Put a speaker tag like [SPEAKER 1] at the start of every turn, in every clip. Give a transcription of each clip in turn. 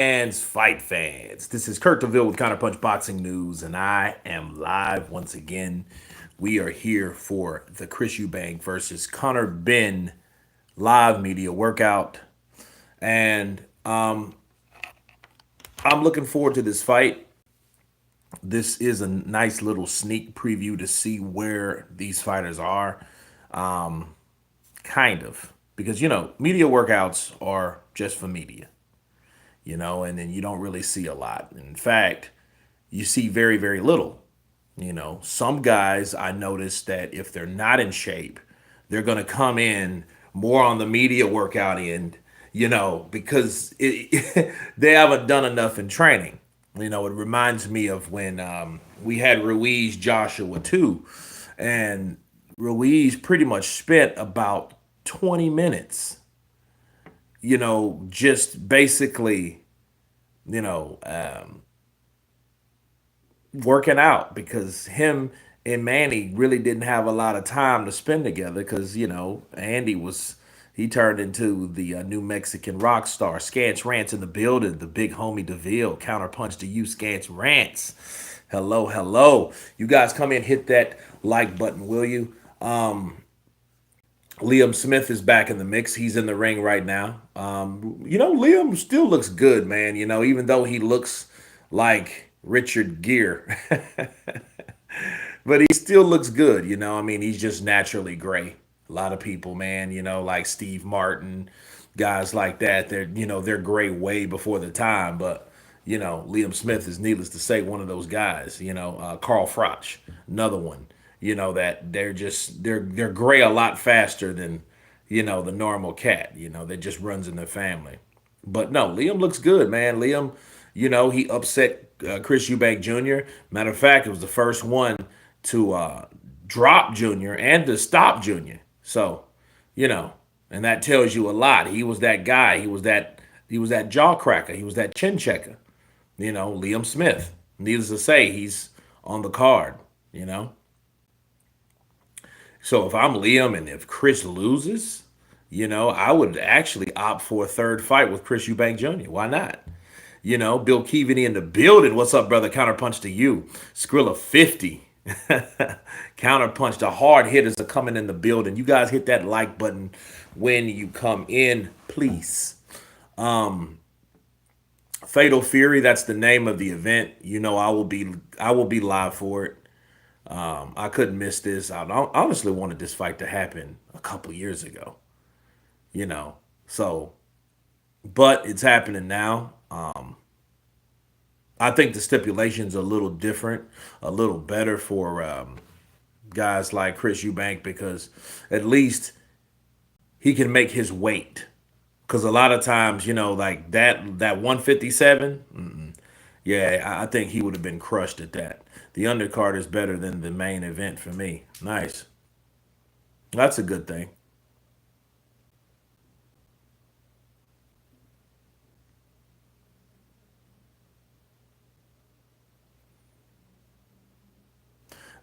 [SPEAKER 1] Fans, fight fans. This is Kurt DeVille with Counterpunch Boxing News, and I am live once again. We are here for the Chris Eubank versus Conor Ben live media workout, and I'm looking forward to this fight. This is a nice little sneak preview to see where these fighters are, kind of, because media workouts are just for media, and then you don't really see a lot. In fact, you see very, very little. Some guys I noticed that if they're not in shape, they're going to come in more on the media workout end, because they haven't done enough in training. It reminds me of when we had Ruiz Joshua too, and Ruiz pretty much spent about 20 minutes, just basically, you know, um, working out because him and Manny really didn't have a lot of time to spend together because Andy was he turned into the new Mexican rock star. Scance Rants in the building, the big homie DeVille, counterpunch to you, Scance Rants. Hello, hello. You guys come in, hit that like button, will you? Liam Smith is back in the mix. He's in the ring right now. Liam still looks good, man. Even though he looks like Richard Gere, but he still looks good. I mean, he's just naturally gray. A lot of people, man, like Steve Martin, guys like that, they're gray way before the time. But Liam Smith is, needless to say, one of those guys. Carl Froch, another one. That they're gray a lot faster than the normal cat. That just runs in their family. But no, Liam looks good, man. Liam, he upset Chris Eubank Jr. Matter of fact, it was the first one to drop Jr. and to stop Jr. So, you know, and that tells you a lot. He was that guy. He was that jaw cracker. He was that chin checker. Liam Smith. Needless to say, he's on the card. You know, so if I'm Liam and if Chris loses, I would actually opt for a third fight with Chris Eubank Jr. Why not? Bill Keevaney in the building. What's up, brother? Counterpunch to you. Skrilla 50. Counterpunch. The hard hitters are coming in the building. You guys hit that like button when you come in, please. Fatal Fury, that's the name of the event. I will be live for it. I couldn't miss this. I honestly wanted this fight to happen a couple years ago, you know. So, but it's happening now. I think the stipulations are a little different, a little better for guys like Chris Eubank because at least he can make his weight. Because a lot of times, like that 157, yeah, I think he would have been crushed at that. The undercard is better than the main event for me. Nice. That's a good thing.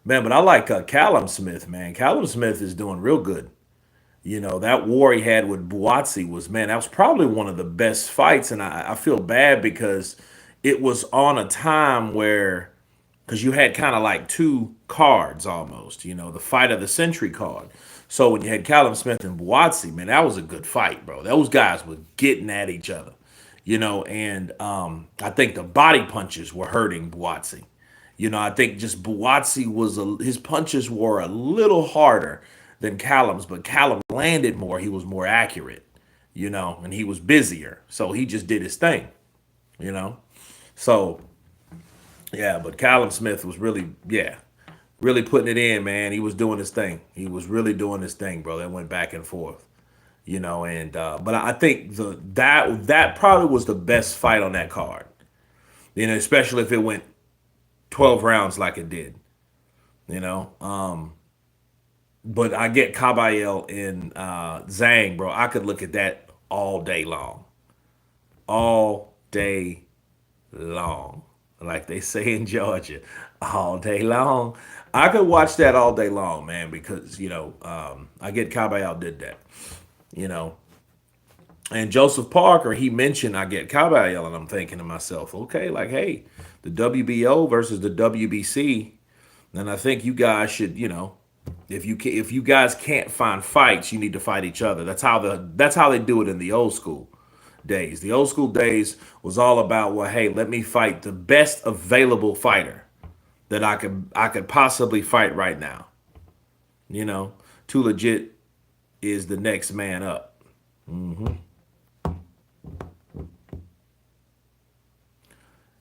[SPEAKER 1] Man, but I like Callum Smith, man. Callum Smith is doing real good. That war he had with Buatsi was, man, that was probably one of the best fights. And I feel bad because it was on a time where, because you had kind of like two cards almost, the fight of the century card. So when you had Callum Smith and Buatsi, man, that was a good fight, bro. Those guys were getting at each other, and I think the body punches were hurting Buatsi. I think just Buatsi his punches were a little harder than Callum's, but Callum landed more. He was more accurate, and he was busier. So he just did his thing, you know. So yeah, but Callum Smith was really, yeah, really putting it in, man. He was doing his thing. He was really doing his thing, bro. That went back and forth, and but I think that probably was the best fight on that card. Especially if it went 12 rounds like it did. You know, but I get Kabayel and Zhang, bro. I could look at that all day long, all day long, like they say in Georgia, all day long. I could watch that all day long, man, because I get Kabayel did that, you know, And Joseph Parker, he mentioned I get Caballero, and I'm thinking to myself, okay, like, hey, the WBO versus the WBC, then I think you guys should, if you guys can't find fights, you need to fight each other. That's how they do it in the old school days. The old school days was all about, well, hey, let me fight the best available fighter that I could possibly fight right now. You know, Too Legit is the next man up.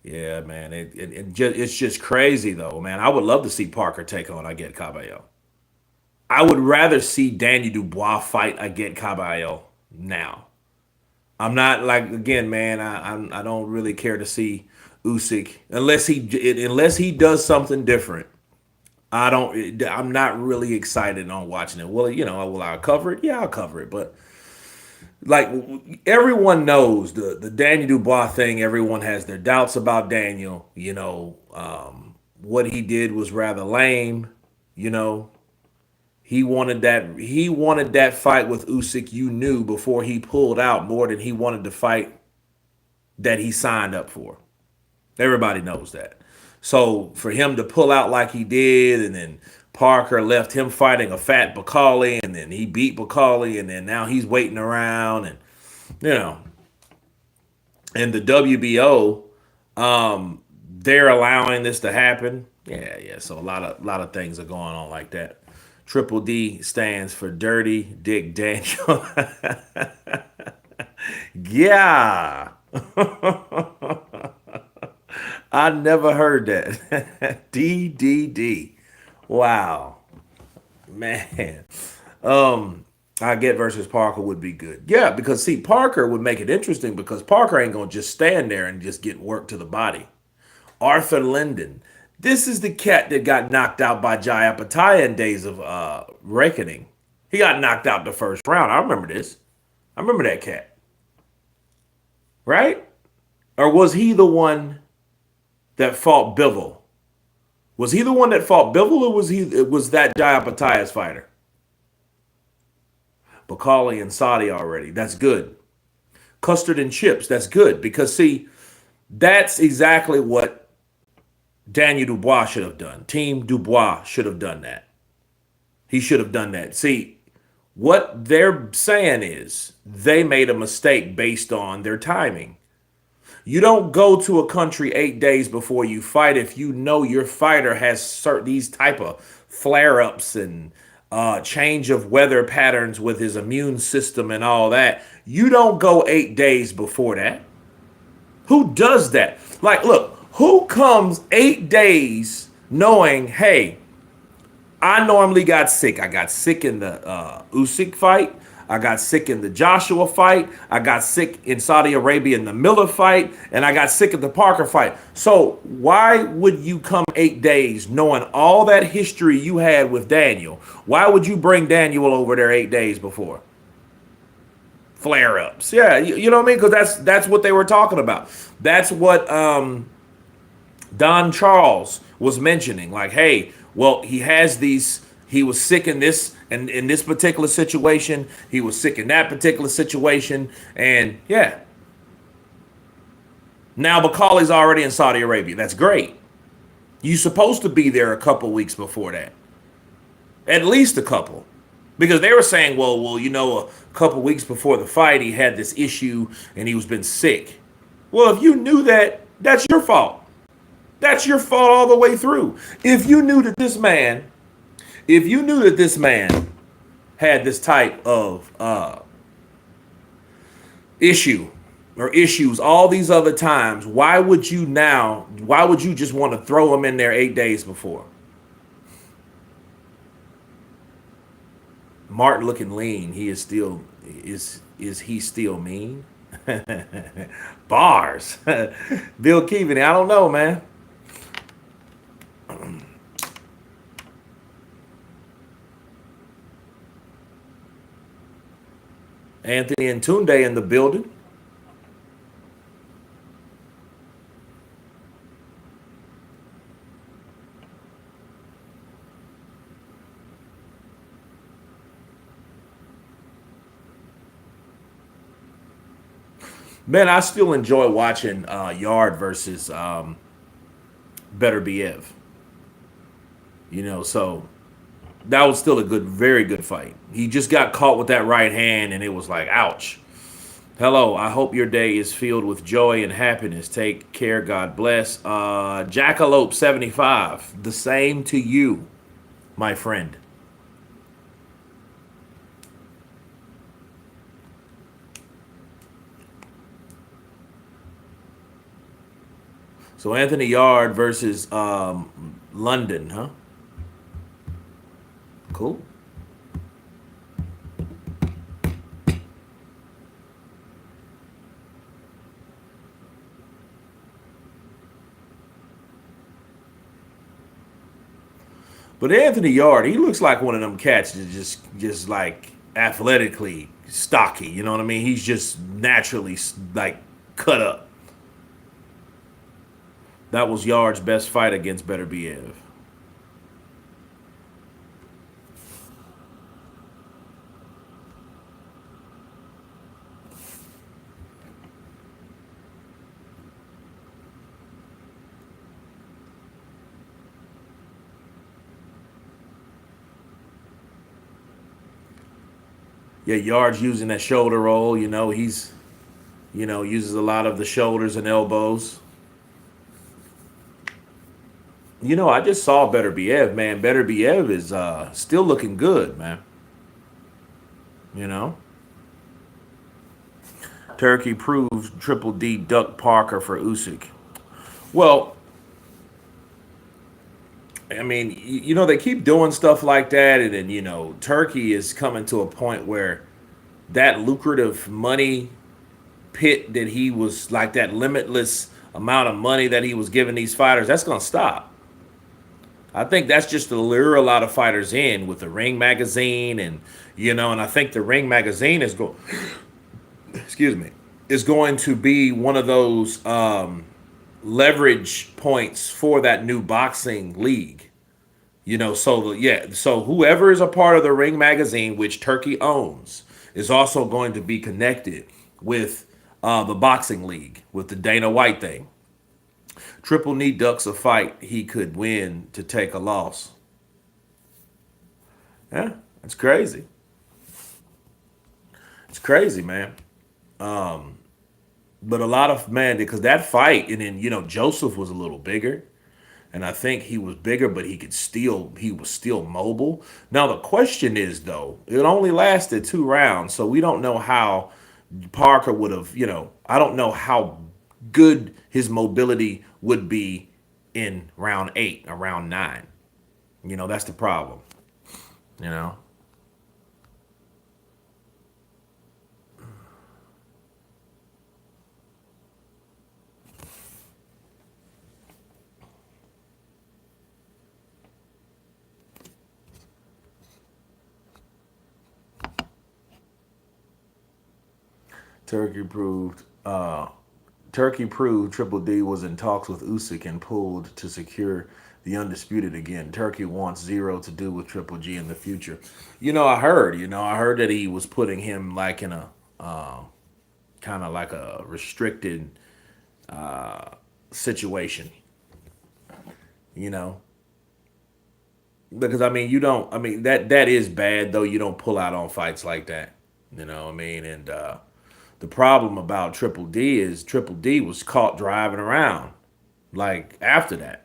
[SPEAKER 1] Yeah, man. It's just crazy though, man. I would love to see Parker take on I get Cabello. I would rather see Daniel Dubois fight I get Cabello now. I'm not like again, man. I don't really care to see Usyk unless he does something different. I don't. I'm not really excited on watching it. Well, will I cover it? Yeah, I'll cover it. But like everyone knows the Daniel Dubois thing. Everyone has their doubts about Daniel. What he did was rather lame. You know, he wanted that fight with Usyk. You knew before he pulled out more than he wanted the fight that he signed up for. Everybody knows that. So for him to pull out like he did, and then Parker left him fighting a fat Bacali, and then he beat Bacali, and then now he's waiting around, and you know, and the WBO, they're allowing this to happen. Yeah, yeah. So a lot of things are going on like that. Triple D stands for Dirty Dick Daniel. Yeah. I never heard that. DDD. Wow. Man. I get versus Parker would be good. Yeah, because see, Parker would make it interesting because Parker ain't gonna just stand there and just get work to the body. Arthur Linden. This is the cat that got knocked out by Jai Apataya in Days of Reckoning. He got knocked out the first round. I remember this. I remember that cat. Right? Or was he the one that fought Bivol? Was he the one that fought Bivol, or was that Jai Apataya's fighter? Bacali and Sadi already. That's good. Custard and chips. That's good because see, that's exactly what Daniel Dubois should have done. Team Dubois should have done that. He should have done that. See, what they're saying is they made a mistake based on their timing. You don't go to a country 8 days before you fight if you know your fighter has certain these type of flare-ups and change of weather patterns with his immune system and all that. You don't go 8 days before that. Who does that? Like, look, who comes 8 days knowing, hey, I normally got sick. I got sick in the Usyk fight. I got sick in the Joshua fight. I got sick in Saudi Arabia in the Miller fight. And I got sick at the Parker fight. So why would you come 8 days knowing all that history you had with Daniel? Why would you bring Daniel over there 8 days before? Flare-ups. Yeah, you know what I mean? Because that's what they were talking about. That's what Don Charles was mentioning. Like, hey, well, he has these. He was sick in this and in this particular situation. He was sick in that particular situation, and yeah. Now Bacali's already in Saudi Arabia. That's great. You're supposed to be there a couple weeks before that, at least a couple, because they were saying, well, a couple weeks before the fight, he had this issue and he was been sick. Well, if you knew that, that's your fault. That's your fault all the way through. If you knew that this man had this type of issue or issues all these other times, why would you just want to throw him in there 8 days before? Martin looking lean. He is still is he still mean? Bars. Bill Keevan, I don't know, man. Anthony and Tunde in the building. Man, I still enjoy watching Yard versus Better BF. So that was still a good, very good fight. He just got caught with that right hand, and it was like, ouch. Hello, I hope your day is filled with joy and happiness. Take care, God bless. Jackalope 75, the same to you, my friend. So Anthony Yard versus London, huh? Cool. But Anthony Yard, he looks like one of them cats that just like athletically stocky. You know what I mean? He's just naturally like cut up. That was Yard's best fight against Better BF. Yeah, Yard's using that shoulder roll. He's uses a lot of the shoulders and elbows. I just saw Better BF, man. Better BF is still looking good, man. You know, Turkey proved Triple D Duck Parker for Usyk. Well, I mean, they keep doing stuff like that, and then Turkey is coming to a point where that lucrative money pit that he was like that limitless amount of money that he was giving these fighters, that's gonna stop. I think that's just to lure a lot of fighters in with the Ring magazine, and I think the Ring magazine is going, excuse me, is going to be one of those leverage points for that new boxing league. So whoever is a part of the Ring magazine, which Turkey owns, is also going to be connected with the boxing league with the Dana White thing. Triple knee ducks a fight he could win to take a loss. Yeah, it's crazy. It's crazy, man. But a lot of man because that fight, and then Joseph was a little bigger, and I think he was bigger, but he was still mobile. Now the question is though, it only lasted 2 rounds, so we don't know how Parker would have. I don't know how good his mobility would be in round 8 or round 9. That's the problem. You know. Turkey proved Turkey proved Triple D was in talks with Usyk and pulled to secure the undisputed again. Turkey wants zero to do with Triple G in the future. I heard that he was putting him like in a kind of like a restricted situation. You know, because I mean, you don't. I mean that is bad though. You don't pull out on fights like that. You know what I mean? And the problem about Triple D is Triple D was caught driving around. Like after that,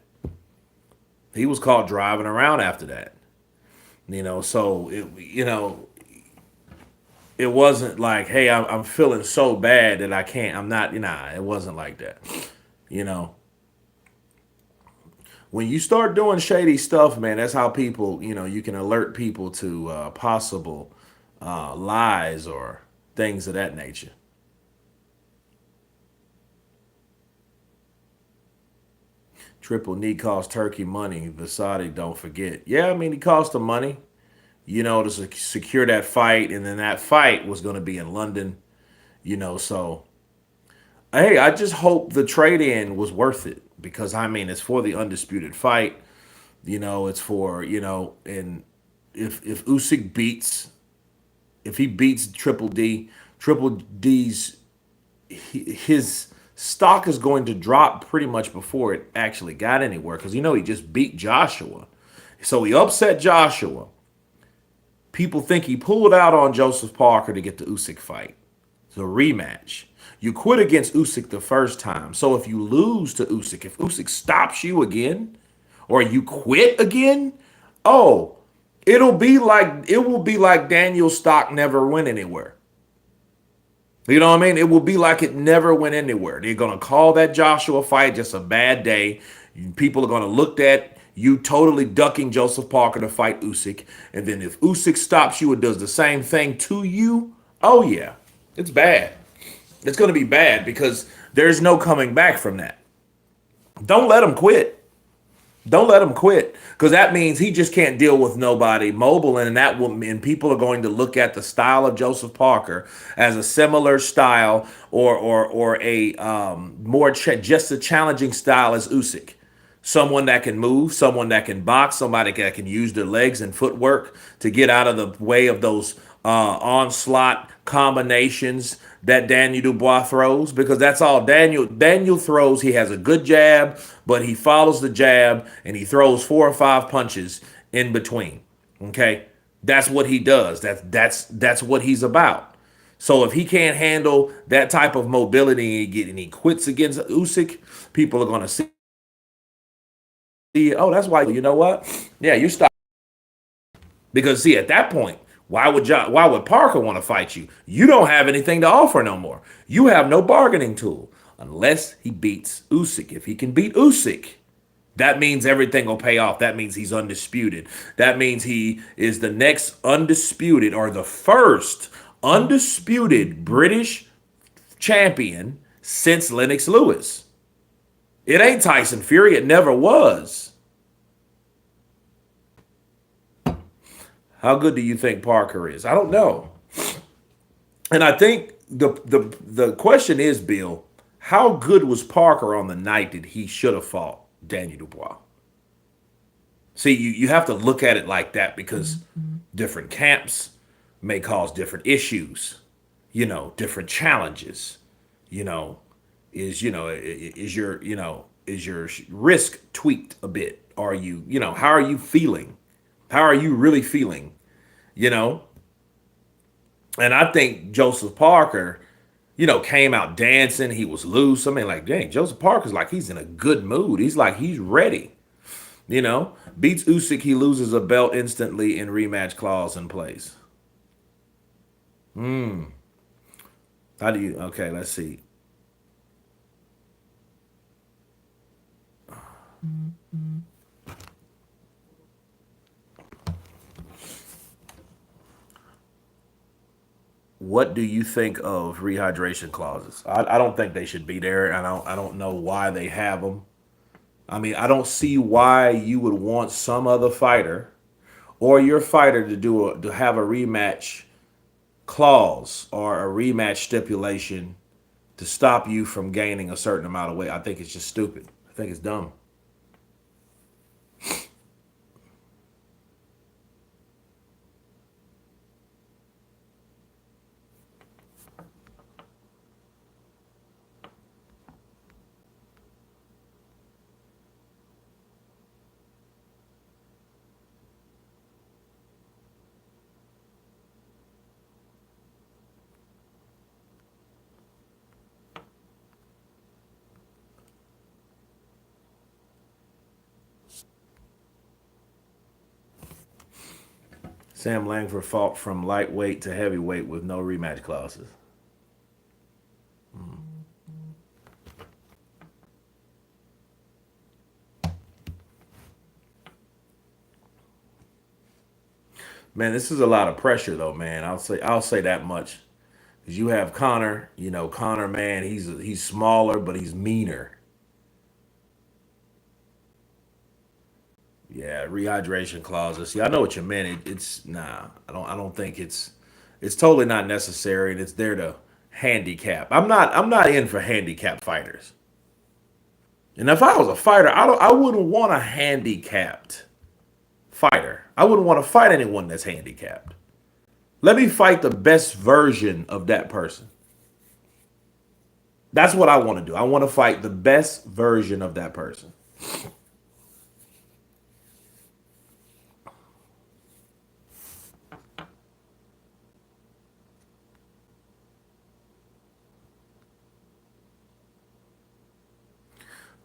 [SPEAKER 1] he was caught driving around after that. So it wasn't like, hey, I'm feeling so bad that I can't. I'm not. It wasn't like that. You know, when you start doing shady stuff, man, that's how people. You can alert people to possible lies or things of that nature. Triple knee cost Turkey money. Vasadi, don't forget. Yeah, I mean, he cost him money, to secure that fight. And then that fight was going to be in London, So, hey, I just hope the trade in was worth it because, I mean, it's for the undisputed fight. It's for, and if Usyk if he beats Triple D, Triple D's his stock is going to drop pretty much before it actually got anywhere because he just beat Joshua. So he upset Joshua. People think he pulled out on Joseph Parker to get the Usyk fight. It's a rematch. You quit against Usyk the first time. So if you lose to Usyk, if Usyk stops you again, or you quit again, oh, it will be like Daniel's stock never went anywhere. You know what I mean? It will be like it never went anywhere. They're gonna call that Joshua fight just a bad day. People are gonna look at you totally ducking Joseph Parker to fight Usyk, and then if Usyk stops you and does the same thing to you, oh yeah, it's bad. It's gonna be bad because there's no coming back from that. Don't let him quit. Don't let him quit because that means he just can't deal with nobody mobile, and that will mean people are going to look at the style of Joseph Parker as a similar style or a just a challenging style as Usyk. Someone that can move, someone that can box, somebody that can use their legs and footwork to get out of the way of those onslaught combinations that Daniel Dubois throws, because that's all Daniel throws. He has a good jab, but he follows the jab and he throws 4 or 5 punches in between. Okay, that's what he does. That's what he's about. So if he can't handle that type of mobility and he quits against Usyk, people are going to see. Oh, that's why. You know what? Yeah, you stop. Because see, at that point, why would Parker want to fight you? You don't have anything to offer no more. You have no bargaining tool unless he beats Usyk. If he can beat Usyk, that means everything will pay off. That means he's undisputed. That means he is the next undisputed or the first undisputed British champion since Lennox Lewis. It ain't Tyson Fury. It never was. How good do you think Parker is? I don't know. And I think the question is, Bill, how good was Parker on the night that he should have fought Daniel Dubois? See, you have to look at it like that because different camps may cause different issues, different challenges. You know, is your risk tweaked a bit? Are how are you feeling? How are you really feeling? You know, and I think Joseph Parker, came out dancing. He was loose. I mean, like, dang, Joseph Parker's like he's in a good mood. He's like he's ready. Beats Usyk, he loses a belt instantly in rematch clause in place. How do you? Okay, let's see. What do you think of rehydration clauses? I don't think they should be there. I don't know why they have them. I mean, I don't see why you would want some other fighter or your fighter to have a rematch clause or a rematch stipulation to stop you from gaining a certain amount of weight. I think it's just stupid. I think it's dumb. Sam Langford fought from lightweight to heavyweight with no rematch clauses. Man, this is a lot of pressure though, man. I'll say that much. Because you have Conor, Conor, man, he's smaller, but he's meaner. Yeah, rehydration clauses. See, I know what you meant. It's nah. I don't think it's totally not necessary, and it's there to handicap. I'm not in for handicap fighters. And if I was a fighter, I wouldn't want a handicapped fighter. I wouldn't want to fight anyone that's handicapped. Let me fight the best version of that person. That's what I want to do. I want to fight the best version of that person.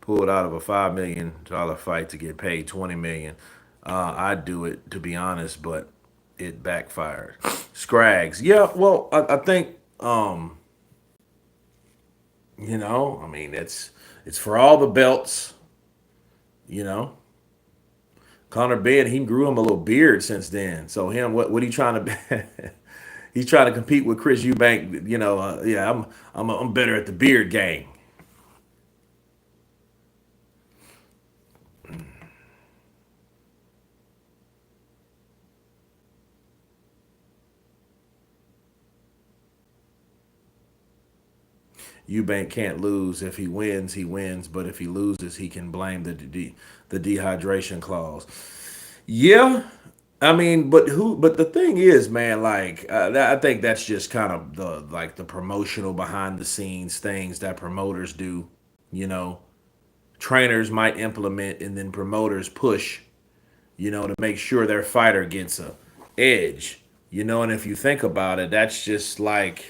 [SPEAKER 1] Pulled out of a $5 million fight to get paid 20 million. I'd do it to be honest, but it backfired. Scrags, yeah. Well, I think I mean it's for all the belts. You know, Conor, he grew him a little beard since then. So him, what he trying to? He's trying to compete with Chris Eubank. Yeah, I'm better at the beard game. Eubank can't lose. If he wins, he wins. But if he loses, he can blame the dehydration clause. Yeah, I mean, but who? But the thing is, man, like I think that's just kind of the promotional behind the scenes things that promoters do. You know, trainers might implement, and then promoters push. To make sure their fighter gets a edge. And if you think about it, that's just like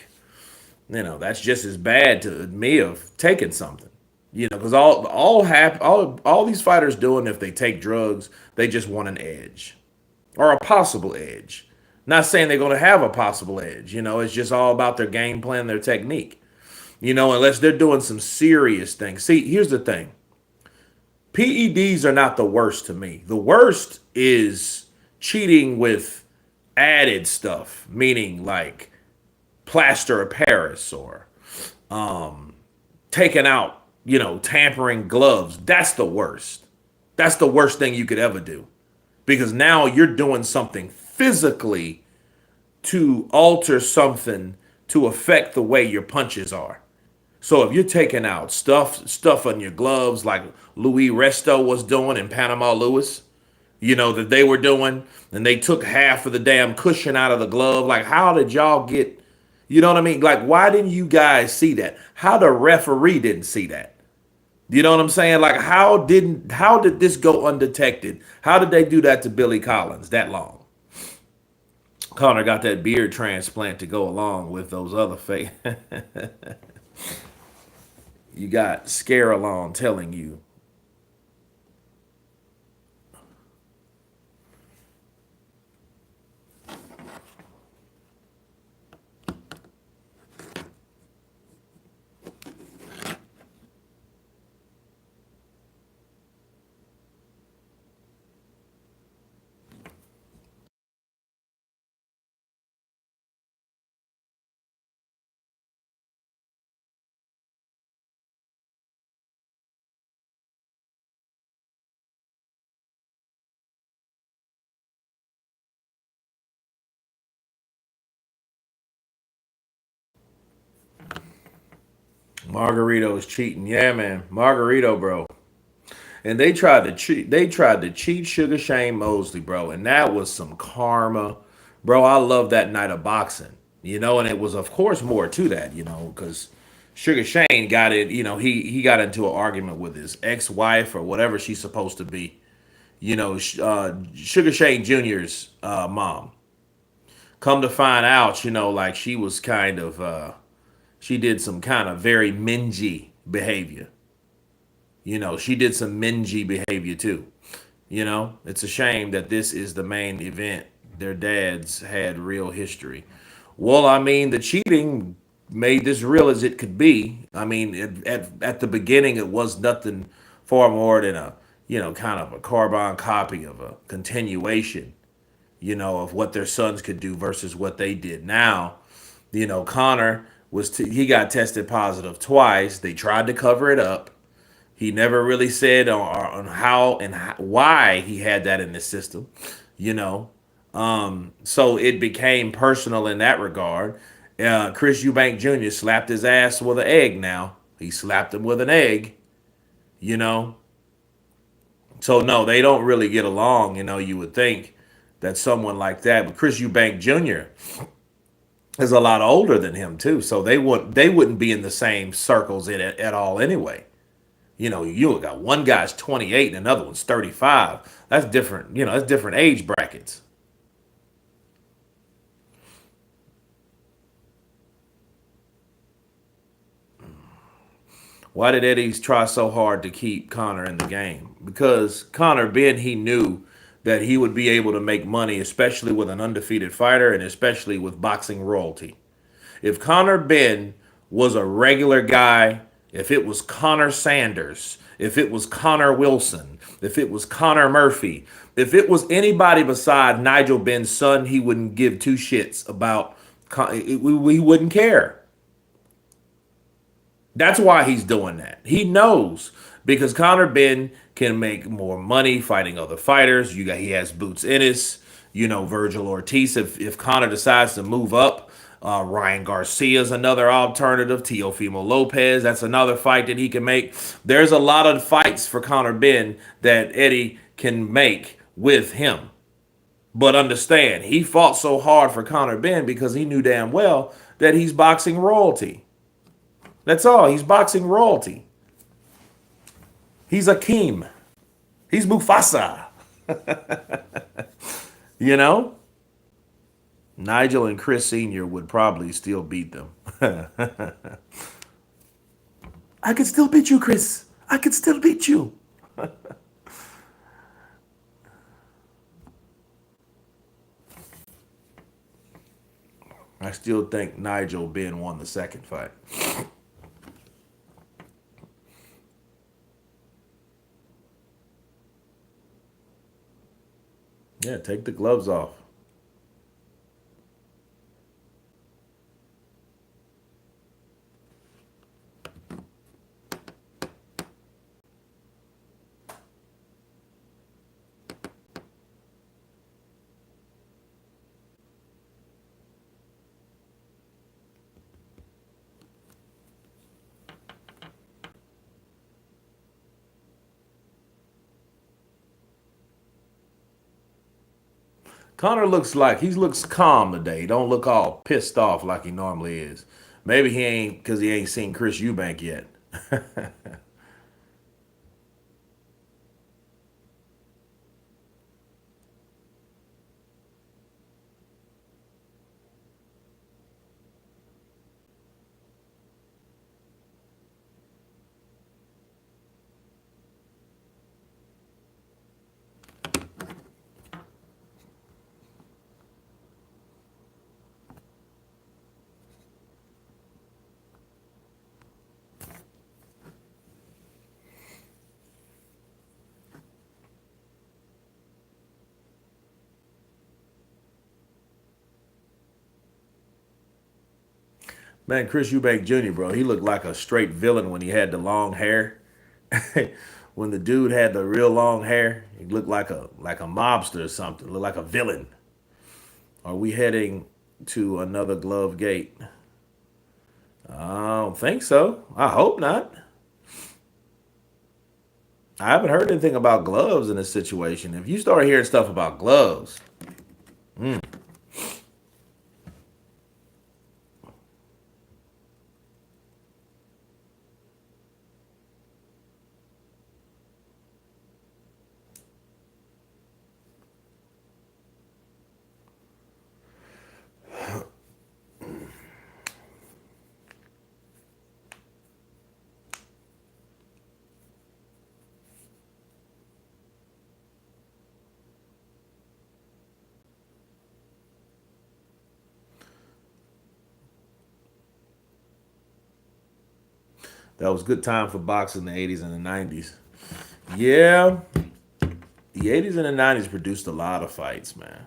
[SPEAKER 1] that's just as bad to me of taking something. Because all these fighters doing if they take drugs, they just want an edge or a possible edge. Not saying they're going to have a possible edge. It's just all about their game plan, their technique. Unless they're doing some serious things. See, here's the thing. PEDs are not the worst to me. The worst is cheating with added stuff, meaning like plaster of Paris or taking out, tampering gloves. That's the worst. That's the worst thing you could ever do because now you're doing something physically to alter something to affect the way your punches are. So if you're taking out stuff on your gloves like Louis Resto was doing in Panama Lewis, that they were doing, and they took half of the damn cushion out of the glove. Like, how did y'all get, you know what I mean? Like, why didn't you guys see that? How the referee didn't see that? You know what I'm saying? Like, how did this go undetected? How did they do that to Billy Collins that long? Conor got that beard transplant to go along with those other fake. You got Scare Along telling you. Margarito's cheating. Yeah, man. Margarito, bro. And they tried to cheat Sugar Shane Mosley, bro. And that was some karma. Bro, I love that night of boxing. And it was of course more to that, because Sugar Shane got it, he got into an argument with his ex-wife or whatever she's supposed to be. Sugar Shane Jr.'s mom. Come to find out, like she was kind of she did some kind of very mingy behavior. She did some mingy behavior too. It's a shame that this is the main event. Their dads had real history. Well, I mean, the cheating made this real as it could be. I mean, at the beginning, it was nothing far more than a, kind of a carbon copy of a continuation, of what their sons could do versus what they did. Now, Connor he got tested positive twice. They tried to cover it up. He never really said on how and why he had that in his system, you know. So it became personal in that regard. Chris Eubank Jr. slapped his ass with an egg now. He slapped him with an egg, you know. So no, they don't really get along, you would think that someone like that. But Chris Eubank Jr., is a lot older than him too, so they wouldn't be in the same circles at all anyway. You got one guy's 28 and another one's 35. That's different. That's different age brackets. Why did Eddie try so hard to keep Conor in the game? Because Conor, he knew that he would be able to make money, especially with an undefeated fighter and especially with boxing royalty. If Conor, was a regular guy, if it was Connor Sanders, if it was Connor Wilson, if it was Connor Murphy, if it was anybody beside Nigel Benn's son, he wouldn't give two shits about. We wouldn't care. That's why he's doing that. He knows because Conor, can make more money fighting other fighters. He has Boots Ennis, Virgil Ortiz. If Conor decides to move up, Ryan Garcia's another alternative. Teofimo Lopez, that's another fight that he can make. There's a lot of fights for Conor, that Eddie can make with him. But understand, he fought so hard for Conor, because he knew damn well that he's boxing royalty. That's all. He's boxing royalty. He's Akeem. He's Mufasa. You know? Nigel and Chris Sr. would probably still beat them. I could still beat you, Chris. I could still beat you. I still think Nigel-Ben won the second fight. Yeah, take the gloves off. Connor he looks calm today. He don't look all pissed off like he normally is. Maybe he ain't because he ain't seen Chris Eubank yet. Man, Chris Eubank Jr., bro, he looked like a straight villain when he had the long hair. When the dude had the real long hair, he looked like a mobster or something. Looked like a villain. Are we heading to another glove gate? I don't think so. I hope not. I haven't heard anything about gloves in this situation. If you start hearing stuff about gloves, that was good time for boxing in the 80s and the 90s. Yeah, the 80s and the 90s produced a lot of fights, man.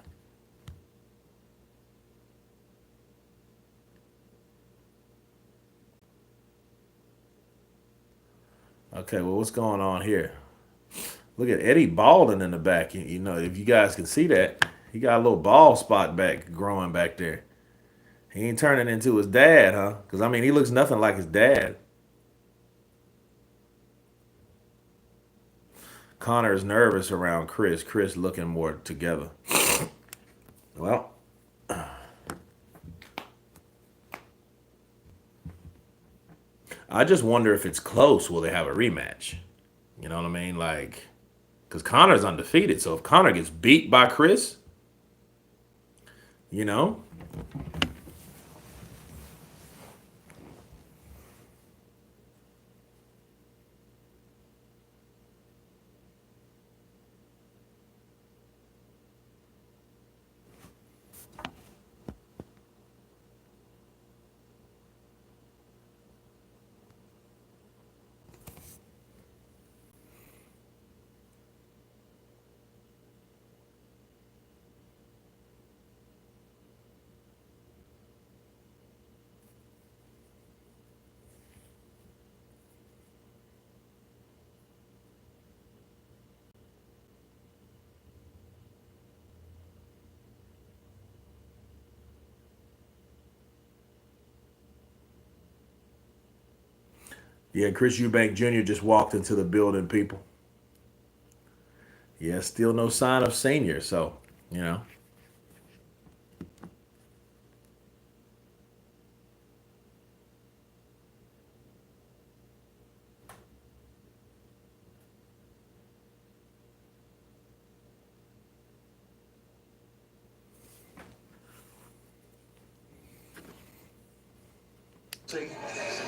[SPEAKER 1] Okay, well, what's going on here? Look at Eddie balding in the back. If you guys can see that, he got a little bald spot back growing back there. He ain't turning into his dad, huh? Because, I mean, he looks nothing like his dad. Connor is nervous around Chris. Chris looking more together. Well, I just wonder if it's close, will they have a rematch? You know what I mean? Like, because Connor's undefeated. So if Connor gets beat by Chris, you know, yeah, Chris Eubank Jr. just walked into the building, people. Yeah, still no sign of senior. So, you know,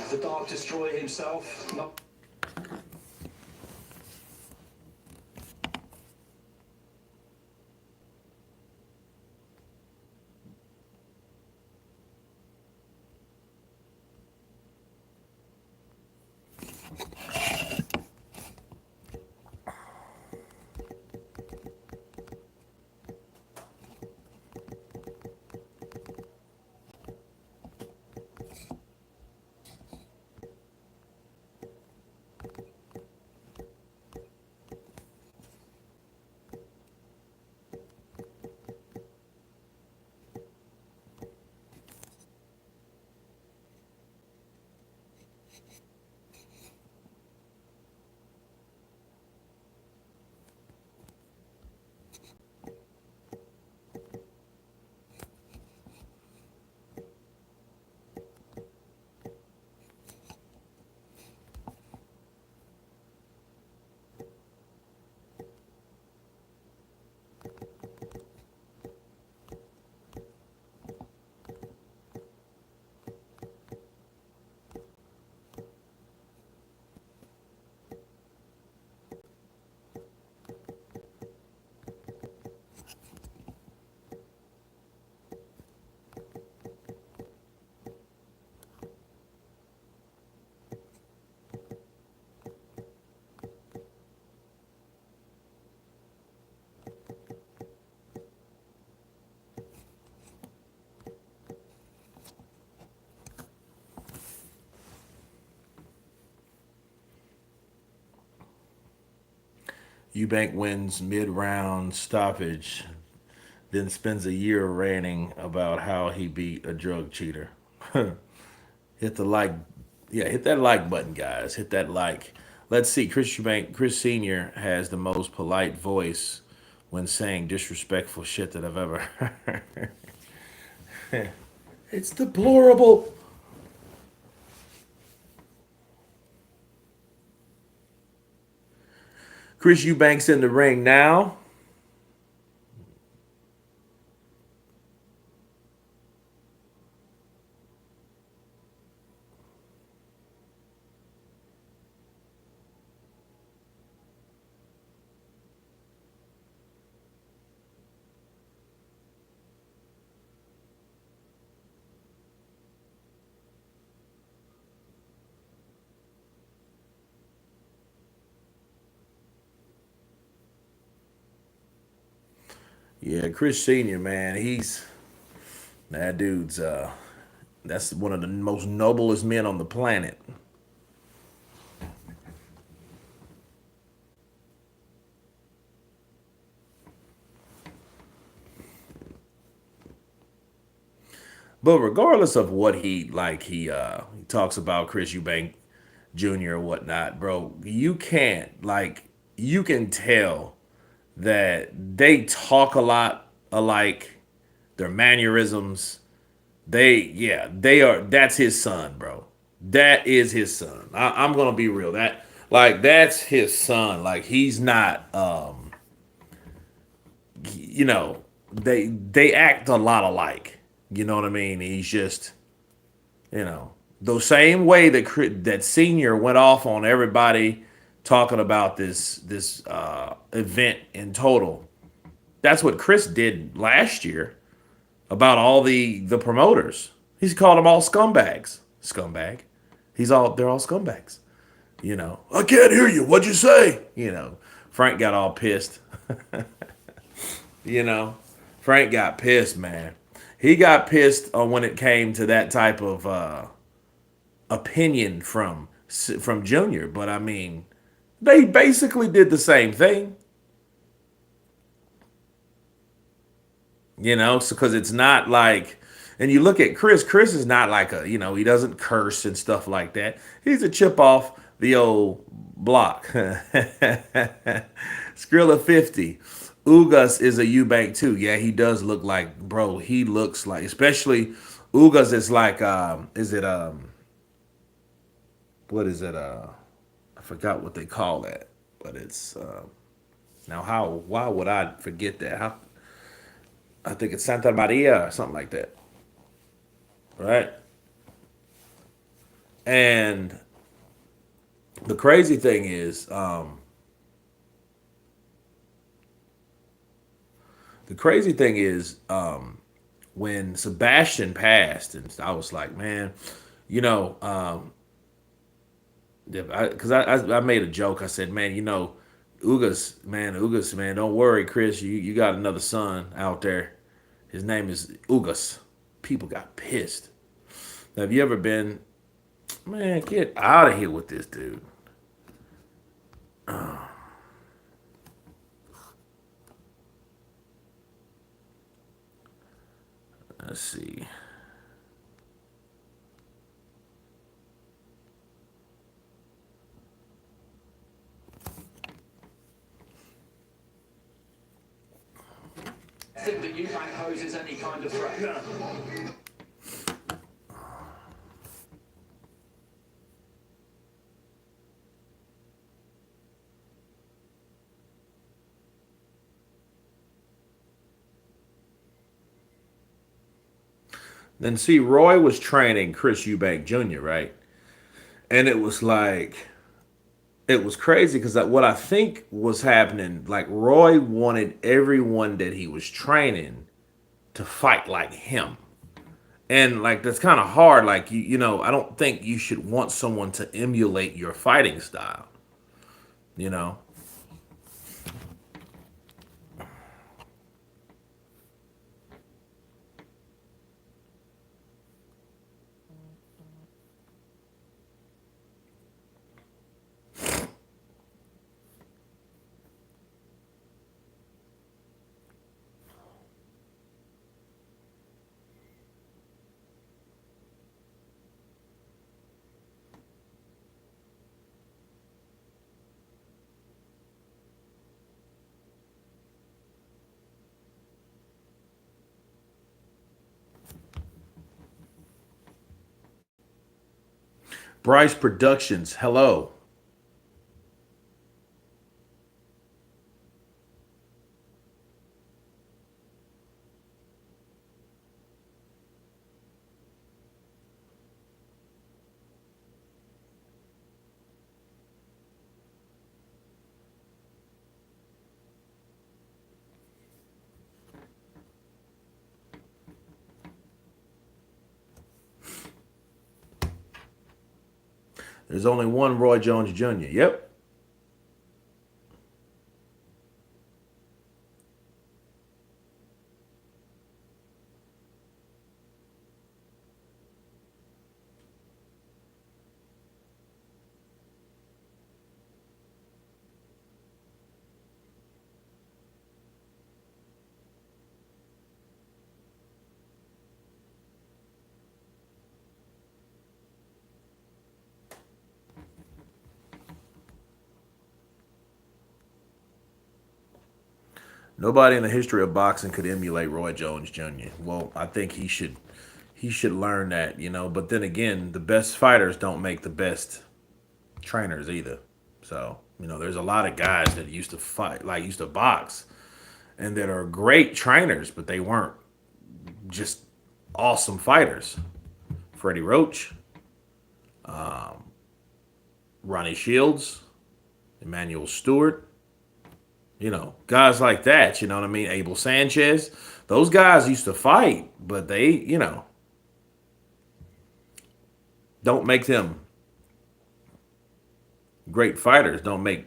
[SPEAKER 2] The Dark Destroyer himself. Not
[SPEAKER 1] Eubank wins mid round stoppage, then spends a year ranting about how he beat a drug cheater. Hit the like, yeah, hit that like button, guys. Hit that like. Let's see. Chris Senior has the most polite voice when saying disrespectful shit that I've ever heard. It's deplorable. Chris Eubanks in the ring now. Yeah, Chris Senior, man, he's that dude's. That's one of the most noblest men on the planet. But regardless of what he talks about Chris Eubank Jr. or whatnot, bro. You can tell that they talk a lot alike. Their mannerisms, they are. That's his son, bro. That is his son. I'm gonna be real. That's his son. Like he's not. You know, they act a lot alike. You know what I mean? He's just the same way that senior went off on everybody talking about this event in total. That's what Chris did last year about all the promoters. He's called them all scumbags. Scumbag. They're all scumbags. I can't hear you. What'd you say? Frank got all pissed. You know, Frank got pissed, man. He got pissed when it came to that type of opinion from Junior. But I mean, they basically did the same thing. So because it's not like, and you look at Chris. Chris is not like he doesn't curse and stuff like that. He's a chip off the old block. Skrilla 50. Ugas is a Eubank too. Yeah, he does look like, bro. He looks like, especially Ugas is like, is it what is it? I forgot what they call that, but it's now why would I forget that? I think it's Santa Maria or something like that, right? And the crazy thing is, the crazy thing is, when Sebastian passed, and I was like, man, you know, because I made a joke. I said, man, Ugas, man, don't worry, Chris, you got another son out there. His name is Ugas. People got pissed. Now, have you ever been, man, get out of here with this dude. Let's see.
[SPEAKER 2] Think that Eubank poses any kind of threat? No.
[SPEAKER 1] Then see, Roy was training Chris Eubank Jr., right? And it was crazy because what I think was happening, like Roy wanted everyone that he was training to fight like him. And like that's kind of hard. Like I don't think you should want someone to emulate your fighting style. You know. Bryce Productions. Hello. There's only one Roy Jones Jr. Yep. Nobody in the history of boxing could emulate Roy Jones Jr. Well, I think he should learn that, you know. But then again, the best fighters don't make the best trainers either. So, you know, there's a lot of guys that used to fight, like used to box, and that are great trainers, but they weren't just awesome fighters. Freddie Roach, Ronnie Shields, Emmanuel Stewart, you know, guys like that, you know what I mean? Abel Sanchez. Those guys used to fight, but they, you know, don't make them great fighters, don't make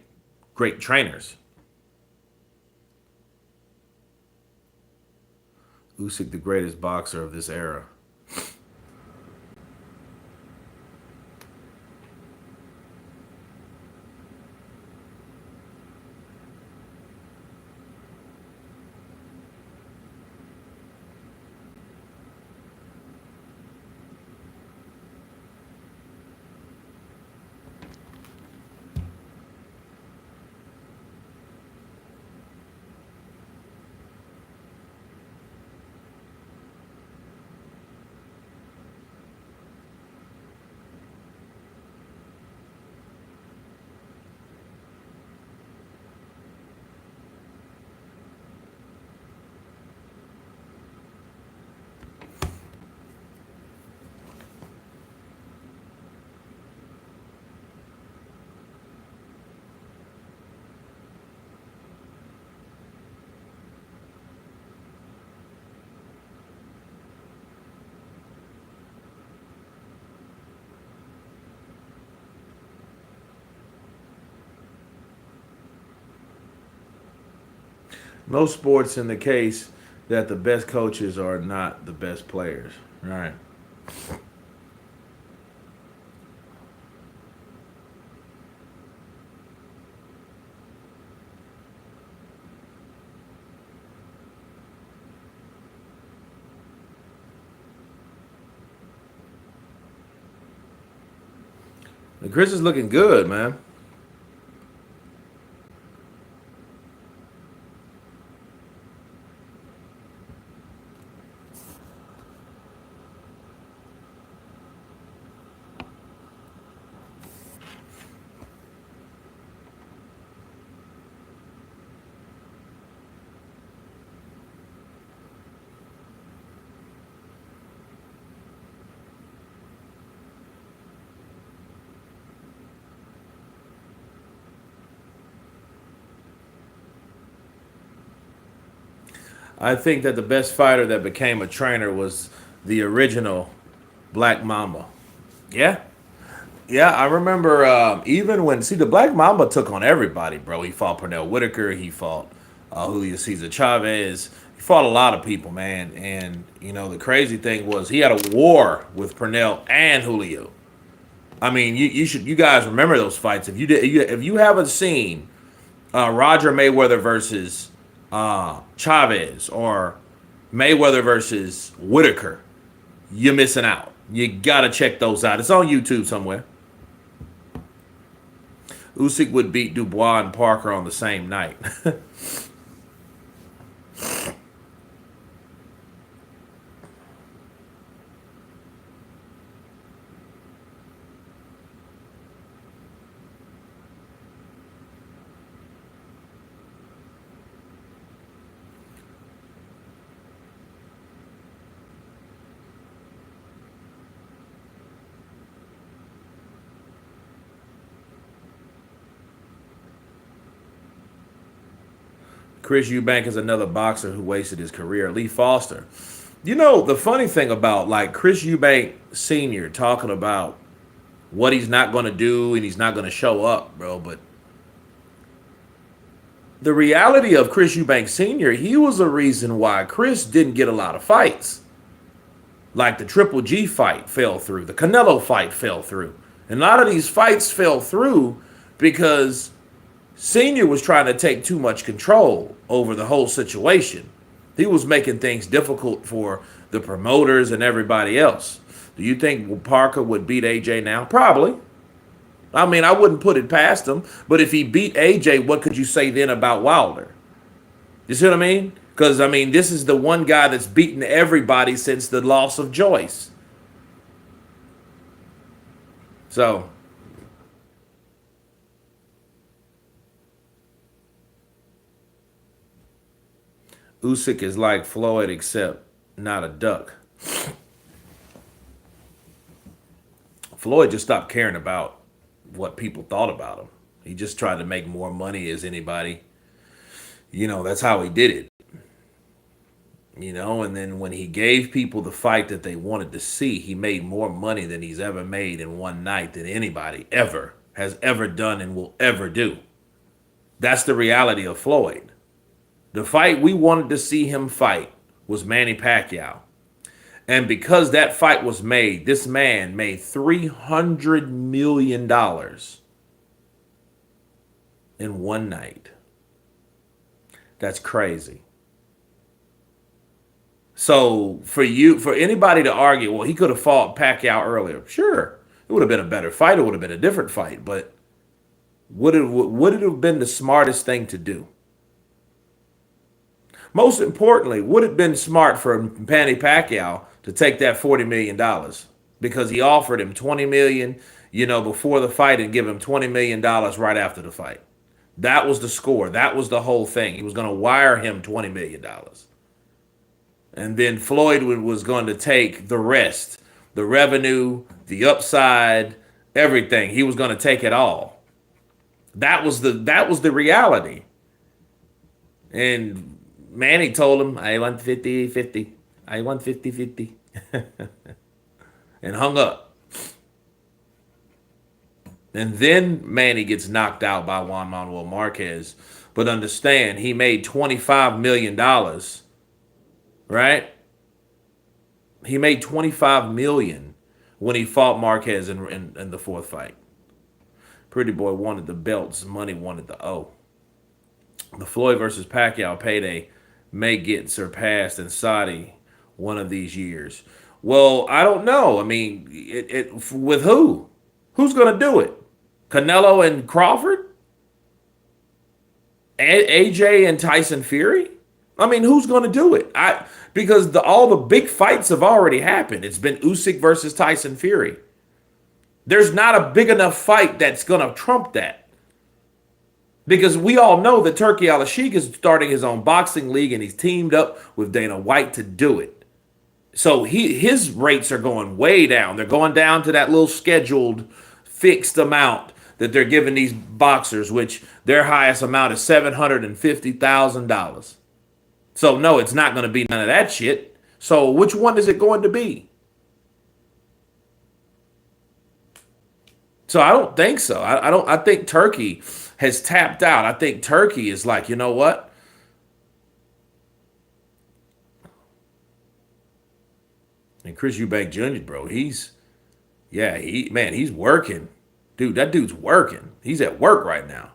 [SPEAKER 1] great trainers. Usyk, the greatest boxer of this era. Most sports in the case that the best coaches are not the best players. Right. And Chris is looking good, man. I think that the best fighter that became a trainer was the original Black Mamba. Yeah. Yeah, I remember even when, see, the Black Mamba took on everybody, bro. He fought Pernell Whitaker. He fought Julio Cesar Chavez. He fought a lot of people, man. And, you know, the crazy thing was he had a war with Pernell and Julio. I mean, you guys remember those fights. If you haven't seen Roger Mayweather versus Chavez or Mayweather versus Whitaker, you're missing out. You gotta check those out. It's on YouTube somewhere. Usyk would beat Dubois and Parker on the same night. Chris Eubank is another boxer who wasted his career. Lee Foster. You know, the funny thing about like Chris Eubank Sr. talking about what he's not going to do and he's not going to show up, bro. But the reality of Chris Eubank Sr., he was a reason why Chris didn't get a lot of fights. Like the Triple G fight fell through. The Canelo fight fell through. And a lot of these fights fell through because Senior was trying to take too much control over the whole situation. He was making things difficult for the promoters and everybody else. Do you think Parker would beat AJ now? Probably. I mean, I wouldn't put it past him. But if he beat AJ, what could you say then about Wilder? You see what I mean? Because, I mean, this is the one guy that's beaten everybody since the loss of Joyce. So, Usyk is like Floyd, except not a duck. Floyd just stopped caring about what people thought about him. He just tried to make more money as anybody. That's how he did it. And then when he gave people the fight that they wanted to see, he made more money than he's ever made in one night than anybody ever has ever done and will ever do. That's the reality of Floyd. The fight we wanted to see him fight was Manny Pacquiao. And because that fight was made, this man made $300 million in one night. That's crazy. So for anybody to argue, well, he could have fought Pacquiao earlier. Sure, it would have been a better fight. It would have been a different fight. But would it have been the smartest thing to do? Most importantly, would it have been smart for Manny Pacquiao to take that $40 million because he offered him $20 million, before the fight and give him $20 million right after the fight? That was the score. That was the whole thing. He was going to wire him $20 million. And then Floyd was going to take the rest, the revenue, the upside, everything. He was going to take it all. That was the reality. And Manny told him, I want 50-50. I want 50-50. And hung up. And then Manny gets knocked out by Juan Manuel Marquez. But understand, he made $25 million. Right? He made $25 million when he fought Marquez in the fourth fight. Pretty Boy wanted the belts. Money wanted the O. The Floyd versus Pacquiao payday may get surpassed in Saudi one of these years. Well, I don't know. I mean, with who? Who's going to do it? Canelo and Crawford? AJ and Tyson Fury? I mean, who's going to do it? Because all the big fights have already happened. It's been Usyk versus Tyson Fury. There's not a big enough fight that's going to trump that. Because we all know that Turki Al-Sheikh is starting his own boxing league and he's teamed up with Dana White to do it. So his rates are going way down. They're going down to that little scheduled fixed amount that they're giving these boxers, which their highest amount is $750,000. So no, it's not going to be none of that shit. So which one is it going to be? So I don't think so. I think Turkey has tapped out. I think Turkey is like, you know what? And Chris Eubank Jr., bro, he's working. Dude, that dude's working. He's at work right now.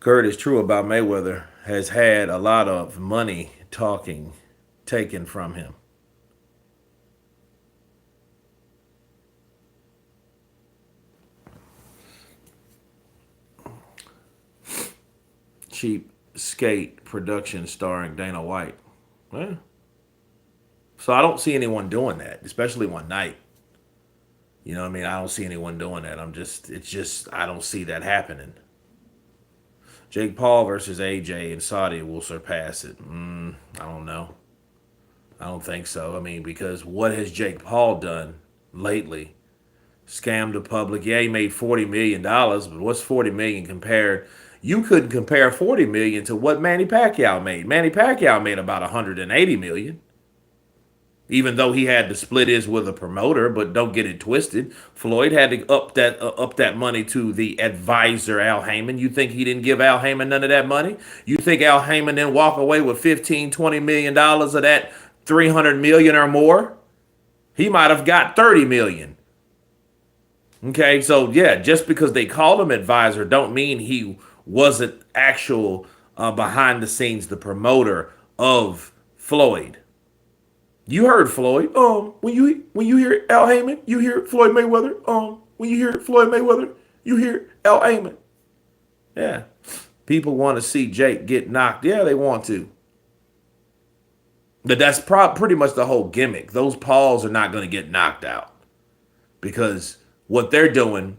[SPEAKER 1] Kurt, is true about Mayweather has had a lot of money talking taken from him. Cheap Skate production starring Dana White. Well, so I don't see anyone doing that, especially one night. You know what I mean? I don't see anyone doing that. I don't see that happening. Jake Paul versus AJ in Saudi will surpass it. I don't know. I don't think so. I mean, because what has Jake Paul done lately? Scammed the public. Yeah, he made $40 million, but what's $40 million compared? You couldn't compare $40 million to what Manny Pacquiao made. Manny Pacquiao made about $180 million. Even though he had to split his with a promoter, but don't get it twisted. Floyd had to up that money to the advisor, Al Heyman. You think he didn't give Al Heyman none of that money? You think Al Heyman didn't walk away with $15-20 million of that $300 million or more? He might have got $30 million. Okay, so yeah, just because they called him advisor don't mean he wasn't actual behind the scenes the promoter of Floyd. You heard Floyd. When you hear Al Heyman, you hear Floyd Mayweather. When you hear Floyd Mayweather, you hear Al Heyman. Yeah. People want to see Jake get knocked. Yeah, they want to. But that's pretty much the whole gimmick. Those Pauls are not going to get knocked out because what they're doing,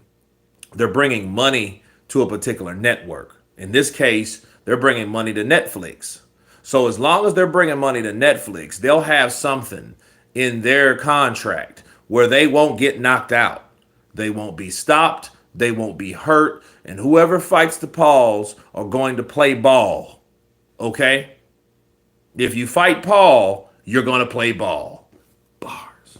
[SPEAKER 1] they're bringing money to a particular network. In this case, they're bringing money to Netflix. So as long as they're bringing money to Netflix, they'll have something in their contract where they won't get knocked out. They won't be stopped. They won't be hurt. And whoever fights the Pauls are going to play ball. Okay? If you fight Paul, you're going to play ball. Bars.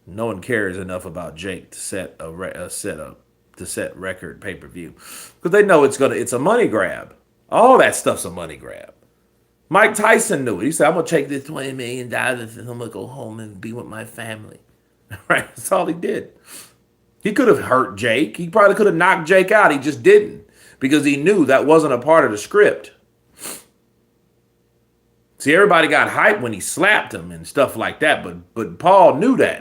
[SPEAKER 1] No one cares enough about Jake to set a setup to set record pay per view because they know it's a money grab. All that stuff's a money grab. Mike Tyson knew it. He said, "I'm gonna take this $20 million and I'm gonna go home and be with my family." Right? That's all he did. He could have hurt Jake. He probably could have knocked Jake out. He just didn't because he knew that wasn't a part of the script. See, everybody got hyped when he slapped him and stuff like that, but Paul knew that.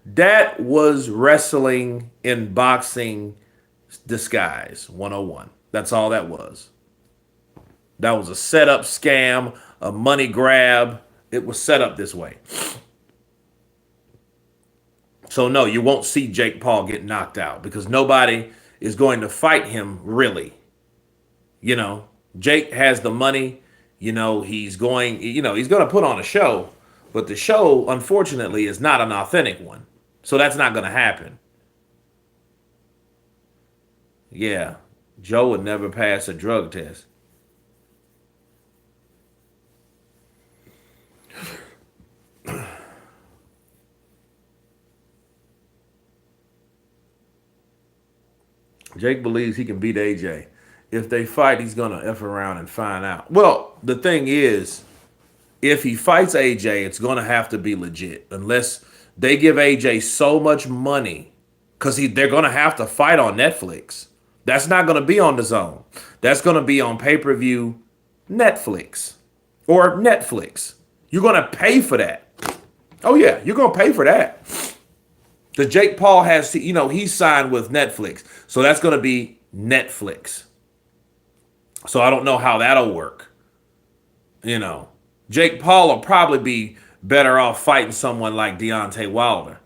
[SPEAKER 1] That was wrestling in boxing disguise 101. That's all that was. That was a setup scam, a money grab. It was set up this way. So no, you won't see Jake Paul get knocked out because nobody is going to fight him really. You know, Jake has the money. He's going to put on a show, but the show, unfortunately, is not an authentic one. So that's not going to happen. Yeah, Joe would never pass a drug test. Jake believes he can beat AJ. If they fight, he's going to F around and find out. Well, the thing is, if he fights AJ, it's going to have to be legit. Unless they give AJ so much money, because they're going to have to fight on Netflix. That's not going to be on the zone. That's going to be on pay-per-view Netflix or Netflix. You're going to pay for that. Oh, yeah, you're going to pay for that. The Jake Paul he's signed with Netflix. So that's going to be Netflix. So I don't know how that'll work. Jake Paul will probably be better off fighting someone like Deontay Wilder.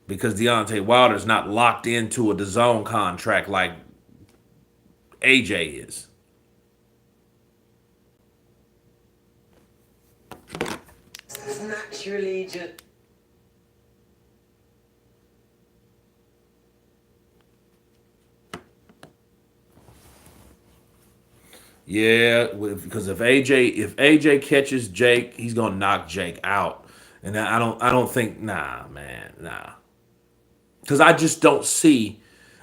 [SPEAKER 1] Because Deontay Wilder's not locked into a DAZN contract like AJ is.
[SPEAKER 2] It's naturally just...
[SPEAKER 1] Yeah, because if AJ catches Jake, he's gonna knock Jake out, and I don't think man. Because I just don't see.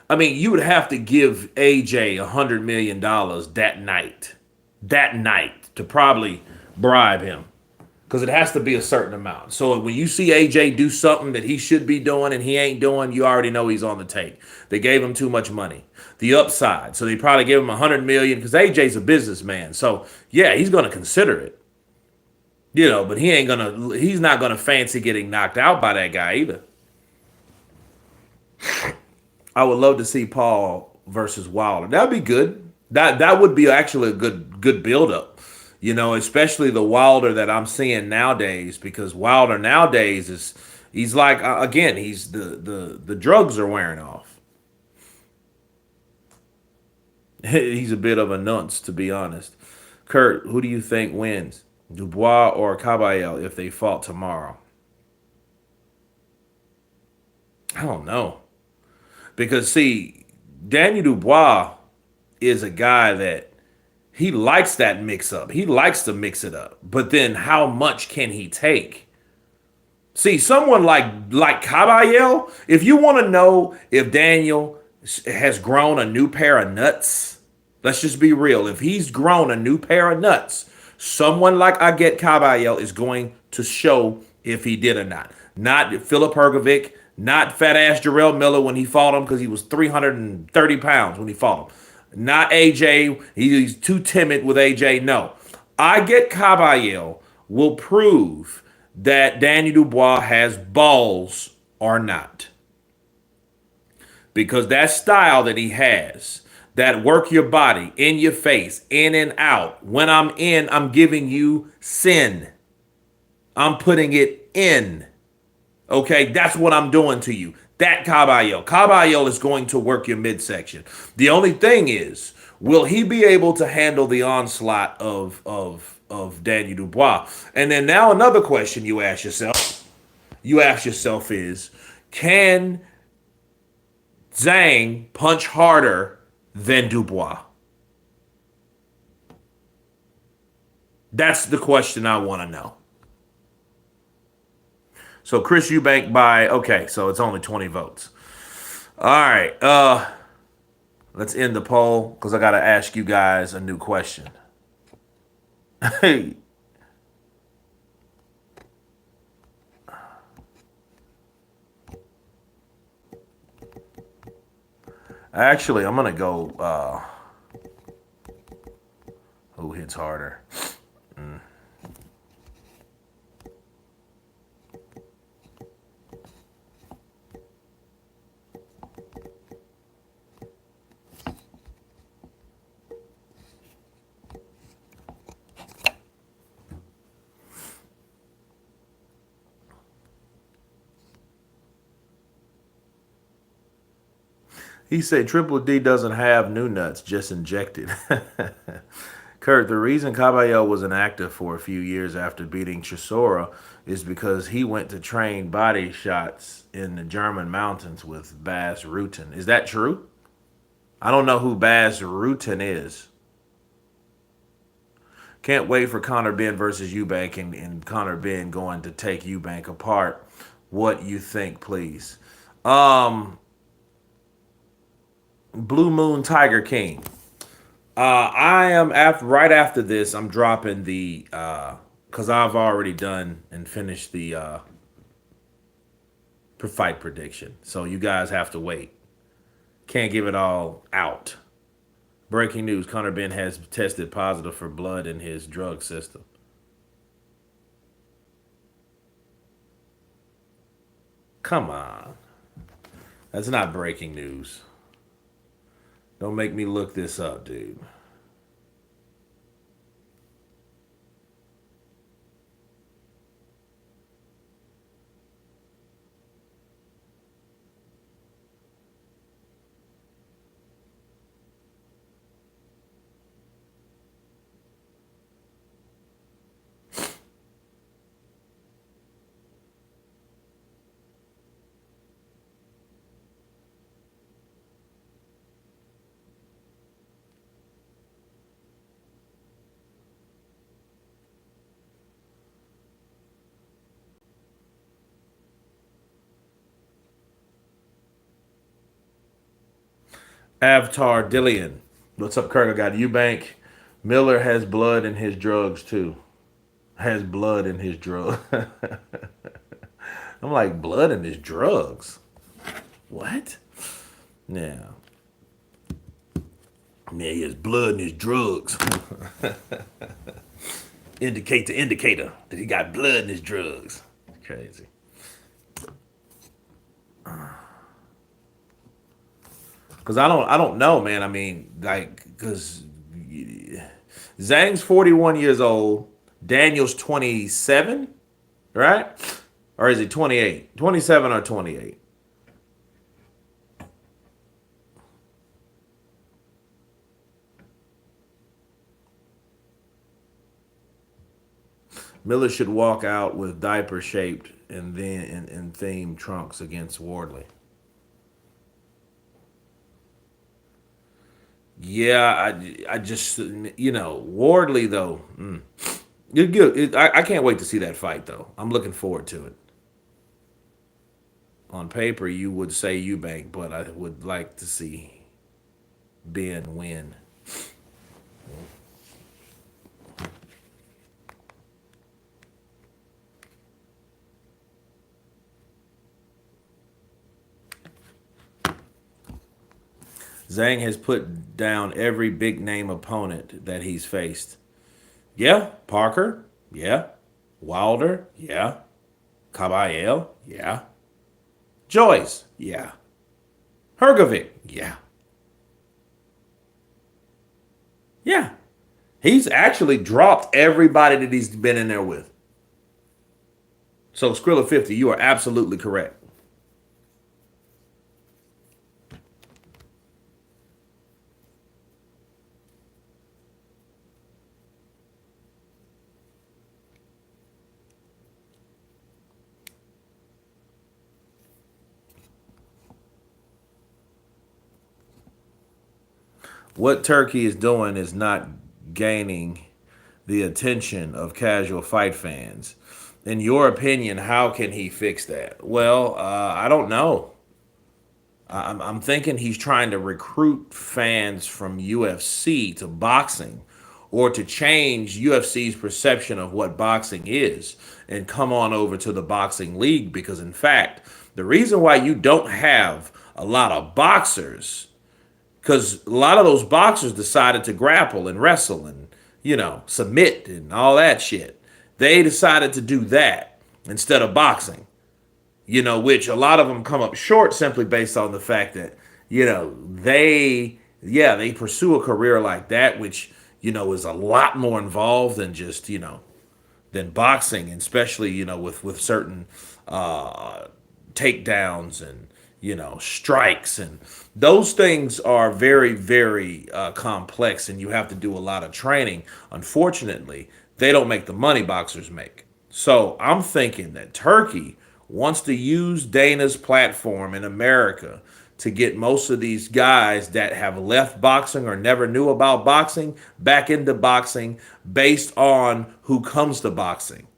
[SPEAKER 1] I mean, you would have to give AJ $100 million that night to probably bribe him, because it has to be a certain amount. So when you see AJ do something that he should be doing and he ain't doing, you already know he's on the take. They gave him too much money. The upside, so they probably gave him $100 million because AJ's a businessman. So yeah, he's gonna consider it. But he's not gonna fancy getting knocked out by that guy either. I would love to see Paul versus Wilder. That'd be good. That would be actually a good build up. Especially the Wilder that I'm seeing nowadays, because Wilder nowadays he's like again, he's the drugs are wearing off. He's a bit of a nunce, to be honest. Kurt, who do you think wins, Dubois or Caballero, if they fought tomorrow? I don't know. Because, see, Daniel Dubois is a guy that he likes that mix up. He likes to mix it up. But then how much can he take? See, someone like Caballero, if you want to know if Daniel has grown a new pair of nuts, let's just be real. If he's grown a new pair of nuts, someone like Aget Caballero is going to show if he did or not. Not Philip Hergovic, not fat ass Jarrell Miller when he fought him because he was 330 pounds when he fought him. Not AJ. He's too timid with AJ. No. I get Caballero will prove that Danny Dubois has balls or not. Because that style that he has, that work your body, in your face, in and out. When I'm in, I'm giving you sin. I'm putting it in. Okay, that's what I'm doing to you. That Caballero. Caballero is going to work your midsection. The only thing is, will he be able to handle the onslaught of Daniel Dubois? And then now another question you ask yourself is, can Zhang punch harder than Dubois? That's the question I want to know. So Chris Eubank by okay, so it's only 20 votes. All right, let's end the poll because I gotta ask you guys a new question. Hey, actually, I'm gonna go. Who hits harder? He said Triple D doesn't have new nuts, just injected. Kurt, the reason Caballero was inactive for a few years after beating Chisora is because he went to train body shots in the German mountains with Bas Rutten. Is that true? I don't know who Bas Rutten is. Can't wait for Conor-Benn versus Eubank and Conor-Benn going to take Eubank apart. What you think, please? Um, Blue Moon Tiger King. I am after right after this. I'm dropping the because I've already done and finished the fight prediction. So you guys have to wait. Can't give it all out. Breaking news: Conor-Benn has tested positive for blood in his drug system. Come on, that's not breaking news. Don't make me look this up, dude. Avatar Dillian. What's up, Kirk? I got Eubank. Miller has blood in his drugs too. Has blood in his drug. I'm like, blood in his drugs. What? Now, yeah, he has blood in his drugs. Indicate the indicator that he got blood in his drugs. Crazy. Cause I don't know, man. I mean, like, cause Zhang's 41 years old. Daniel's 27, right? Or is he 28? 27 or 28? Miller should walk out with diaper shaped and then in theme trunks against Wardley. Yeah, I just Wardley though. You're good. I can't wait to see that fight though. I'm looking forward to it. On paper, you would say Eubank, but I would like to see Ben win. Zhang has put down every big name opponent that he's faced. Yeah. Parker. Yeah. Wilder. Yeah. Caballero. Yeah. Joyce. Yeah. Hergovic. Yeah. Yeah. He's actually dropped everybody that he's been in there with. So Skrilla 50, you are absolutely correct. What Turkey is doing is not gaining the attention of casual fight fans. In your opinion, how can he fix that? Well, I don't know. I'm thinking he's trying to recruit fans from UFC to boxing or to change UFC's perception of what boxing is and come on over to the boxing league because, in fact, the reason why you don't have a lot of boxers because a lot of those boxers decided to grapple and wrestle and submit and all that shit. They decided to do that instead of boxing. Which a lot of them come up short simply based on the fact that they pursue a career like that, which is a lot more involved than just than boxing, and especially with certain uh, takedowns and strikes, and those things are very very complex, and you have to do a lot of training. Unfortunately, they don't make the money boxers make. So I'm thinking that Turkey wants to use Dana's platform in America to get most of these guys that have left boxing or never knew about boxing back into boxing based on who comes to boxing.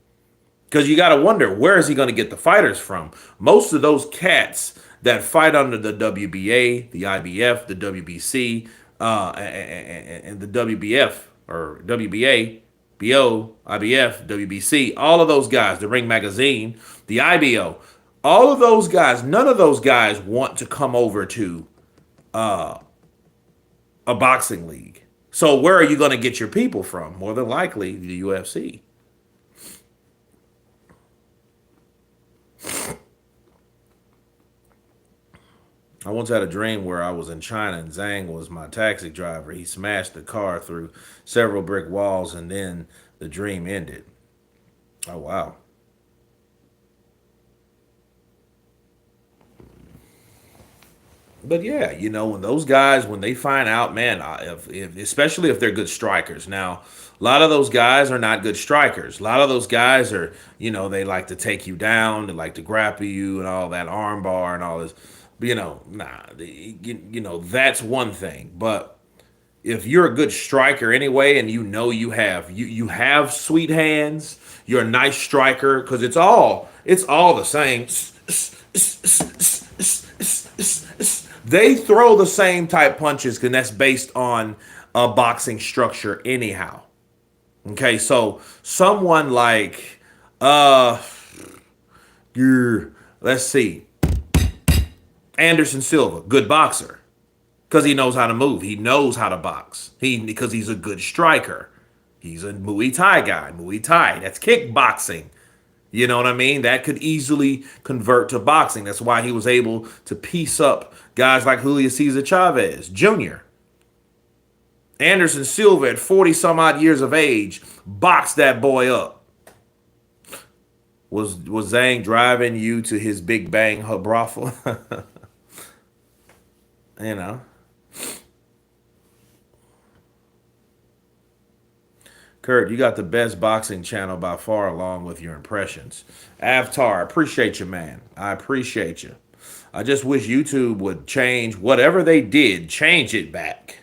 [SPEAKER 1] Because you got to wonder, where is he going to get the fighters from? Most of those cats that fight under the WBA, the IBF, the WBC, and the WBF or WBA, BO, IBF, WBC, all of those guys, the Ring Magazine, the IBO, all of those guys, none of those guys want to come over to a boxing league. So where are you going to get your people from? More than likely, the UFC. I once had a dream where I was in China and Zhang was my taxi driver. He smashed the car through several brick walls and then the dream ended. Oh, wow. But yeah, when those guys, when they find out, man, if especially if they're good strikers. Now, a lot of those guys are not good strikers. A lot of those guys are, they like to take you down, they like to grapple you and all that arm bar and all this. But, nah, that's one thing. But if you're a good striker anyway, and you have sweet hands, you're a nice striker because it's all the same. They throw the same type punches because that's based on a boxing structure anyhow. Okay, so someone like uh, let's see, Anderson Silva, good boxer because he knows how to move. He knows how to box. Because he's a good striker. He's a Muay Thai guy. Muay Thai, that's kickboxing. You know what I mean? That could easily convert to boxing. That's why he was able to piece up guys like Julio Cesar Chavez Jr. Anderson Silva at 40 some odd years of age boxed that boy up. Was Zhang driving you to his Big Bang brothel? you know. Kurt, you got the best boxing channel by far along with your impressions. Avatar, I appreciate you, man. I appreciate you. I just wish YouTube would change whatever they did, change it back.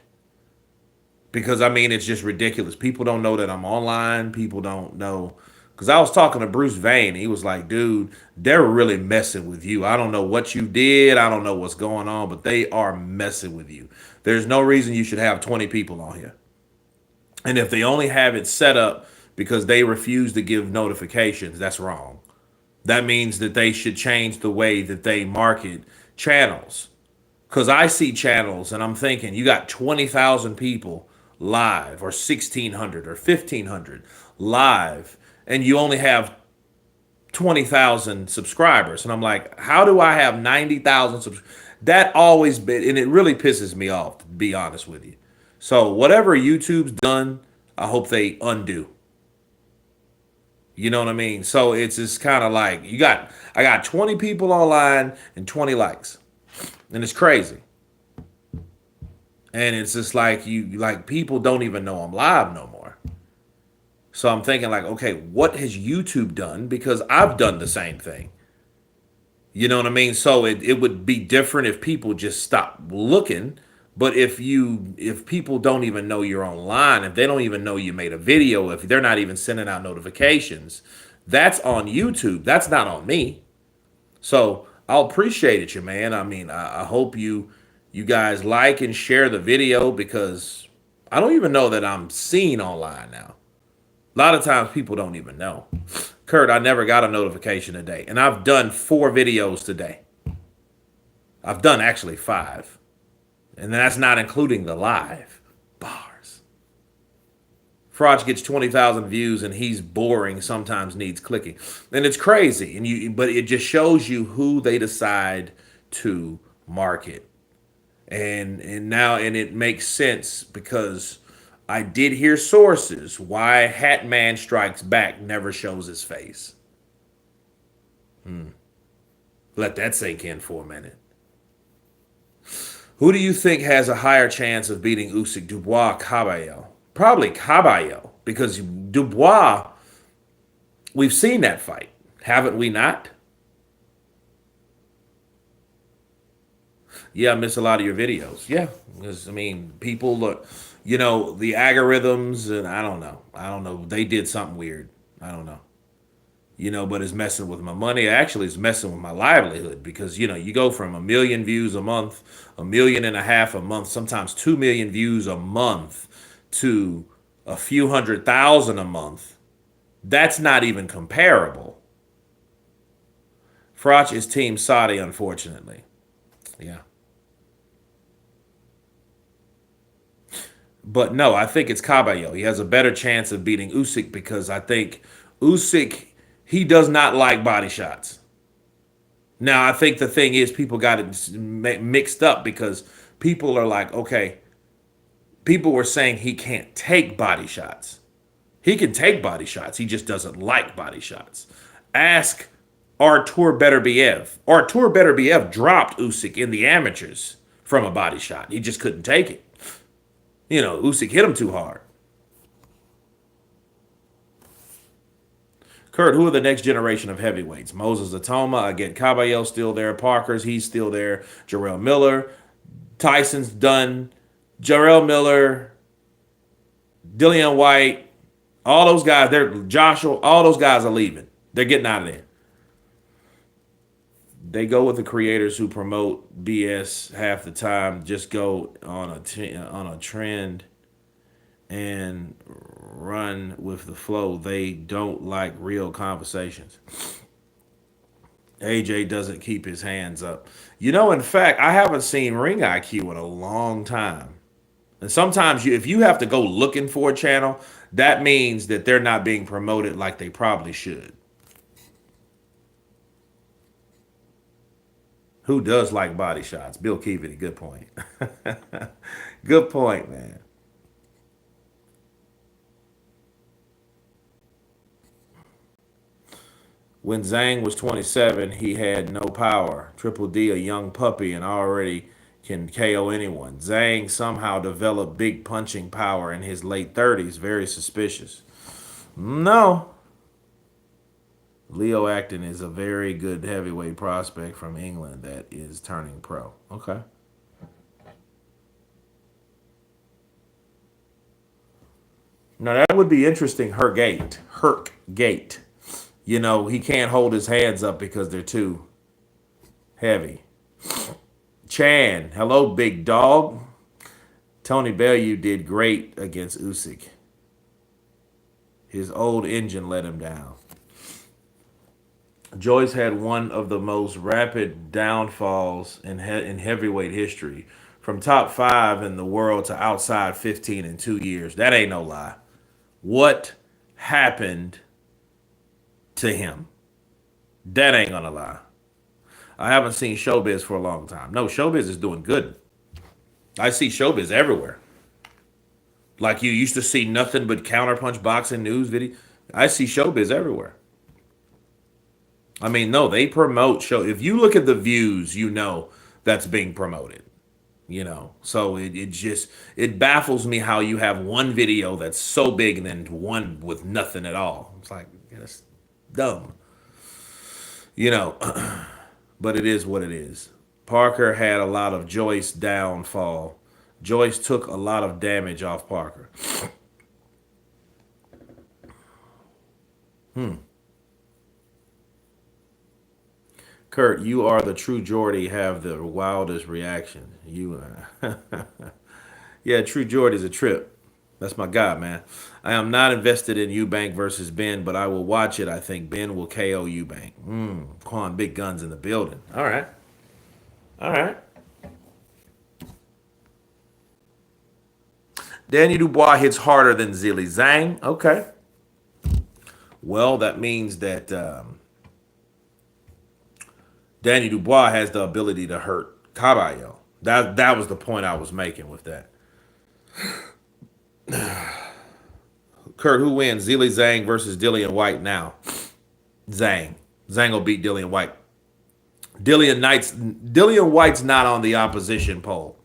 [SPEAKER 1] Because I mean, it's just ridiculous. People don't know that I'm online. People don't know. Because I was talking to Bruce Vane. He was like, dude, they're really messing with you. I don't know what you did. I don't know what's going on, but they are messing with you. There's no reason you should have 20 people on here. And if they only have it set up because they refuse to give notifications, that's wrong. That means that they should change the way that they market channels. Because I see channels and I'm thinking, you got 20,000 people live, or 1,600 or 1,500 live, and you only have 20,000 subscribers. And I'm like, how do I have 90,000 That always been, and it really pisses me off, to be honest with you. So whatever YouTube's done, I hope they undo. You know what I mean? So it's just kind of like I got 20 people online and 20 likes. And it's crazy. And it's just like people don't even know I'm live no more. So I'm thinking like, okay, what has YouTube done? Because I've done the same thing. You know what I mean? So it would be different if people just stop looking. But if people don't even know you're online, if they don't even know you made a video, if they're not even sending out notifications, that's on YouTube. That's not on me. So I'll appreciate it, you man. I mean, I hope you guys like and share the video, because I don't even know that I'm seen online now. A lot of times people don't even know. Kurt, I never got a notification today. And I've done 4 videos today. I've done actually 5. And that's not including the live. Bars. Frog gets 20,000 views and he's boring, sometimes needs clicking. And it's crazy. But it just shows you who they decide to market. And it makes sense, because I did hear sources why Hat Man Strikes Back never shows his face. Let that sink in for a minute. Who do you think has a higher chance of beating Usyk, Dubois, Cabello? Probably Cabello, because Dubois, we've seen that fight, haven't we not? Yeah, I miss a lot of your videos. Yeah, because I mean, people look, the algorithms, and I don't know. I don't know. They did something weird. I don't know. But it's messing with my money. Actually, it's messing with my livelihood, because you go from 1 million views a month, 1.5 million a month, sometimes 2 million views a month, to a few 100,000 a month. That's not even comparable. Frotch is Team Saudi, unfortunately. Yeah. But no, I think it's Cabello. He has a better chance of beating Usyk, because I think Usyk, he does not like body shots. Now, I think the thing is, people got it mixed up, because people are like, okay, people were saying he can't take body shots. He can take body shots. He just doesn't like body shots. Ask Artur Beterbiev. Artur Beterbiev dropped Usyk in the amateurs from a body shot. He just couldn't take it. Usyk hit him too hard. Kurt, who are the next generation of heavyweights? Moses Atoma, again, Cabello still there. Parker's, he's still there. Jarrell Miller. Tyson's done. Jarrell Miller. Dillian White. All those guys, Joshua, all those guys are leaving. They're getting out of there. They go with the creators who promote BS half the time. Just go on a trend and run with the flow. They don't like real conversations. AJ doesn't keep his hands up. In fact, I haven't seen Ring IQ in a long time. And sometimes if you have to go looking for a channel, that means that they're not being promoted like they probably should. Who does like body shots? Bill Keevity, good point. Good point, man. When Zhang was 27, he had no power. Triple D, a young puppy, and already can KO anyone. Zhang somehow developed big punching power in his late 30s. Very suspicious. No. Leo Acton is a very good heavyweight prospect from England that is turning pro. Okay. Now that would be interesting. Herc gate. He can't hold his hands up because they're too heavy. Chan, hello, big dog. Tony Bellew did great against Usyk. His old engine let him down. Joyce had one of the most rapid downfalls in heavyweight history. from top 5 in the world to outside 15 in 2 years. That ain't no lie. What happened to him? That ain't gonna lie. I haven't seen Showbiz for a long time. No, Showbiz is doing good. I see Showbiz everywhere. Like you used to see nothing but Counterpunch boxing news video. I see Showbiz everywhere. I mean, no, they promote show. If you look at the views, you know that's being promoted. So it just it baffles me how you have one video that's so big and then one with nothing at all. It's like it's dumb. You know, but it is what it is. Parker had a lot of Joyce downfall. Joyce took a lot of damage off Parker. Kurt, you are the true Geordie. Have the wildest reaction. Yeah, true Geordie's a trip. That's my guy, man. I am not invested in Eubank versus Ben, but I will watch it. I think Ben will KO Eubank. Quan, big guns in the building. All right. All right. Danny Dubois hits harder than Zilly Zhang. Okay. Well, that means that Danny Dubois has the ability to hurt Caballo. That was the point I was making with that. Kurt, who wins? Zilly Zhang versus Dillian White now. Zhang. Zhang will beat Dillian White. Dillian White's not on the opposition poll.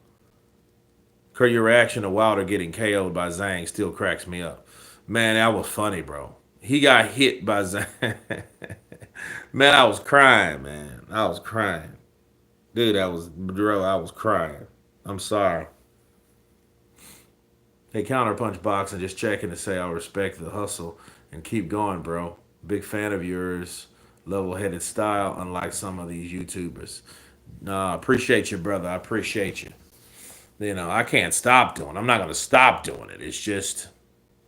[SPEAKER 1] Kurt, your reaction to Wilder getting KO'd by Zhang still cracks me up. Man, that was funny, bro. He got hit by Zhang. Man, I was crying, man. I was crying. Dude, I was crying. I'm sorry. Hey, Counterpunch boxing, just checking to say I respect the hustle and keep going, bro. Big fan of yours. Level-headed style, unlike some of these YouTubers. Nah, appreciate you, brother. I appreciate you. I can't stop doing it. I'm not going to stop doing it. It's just,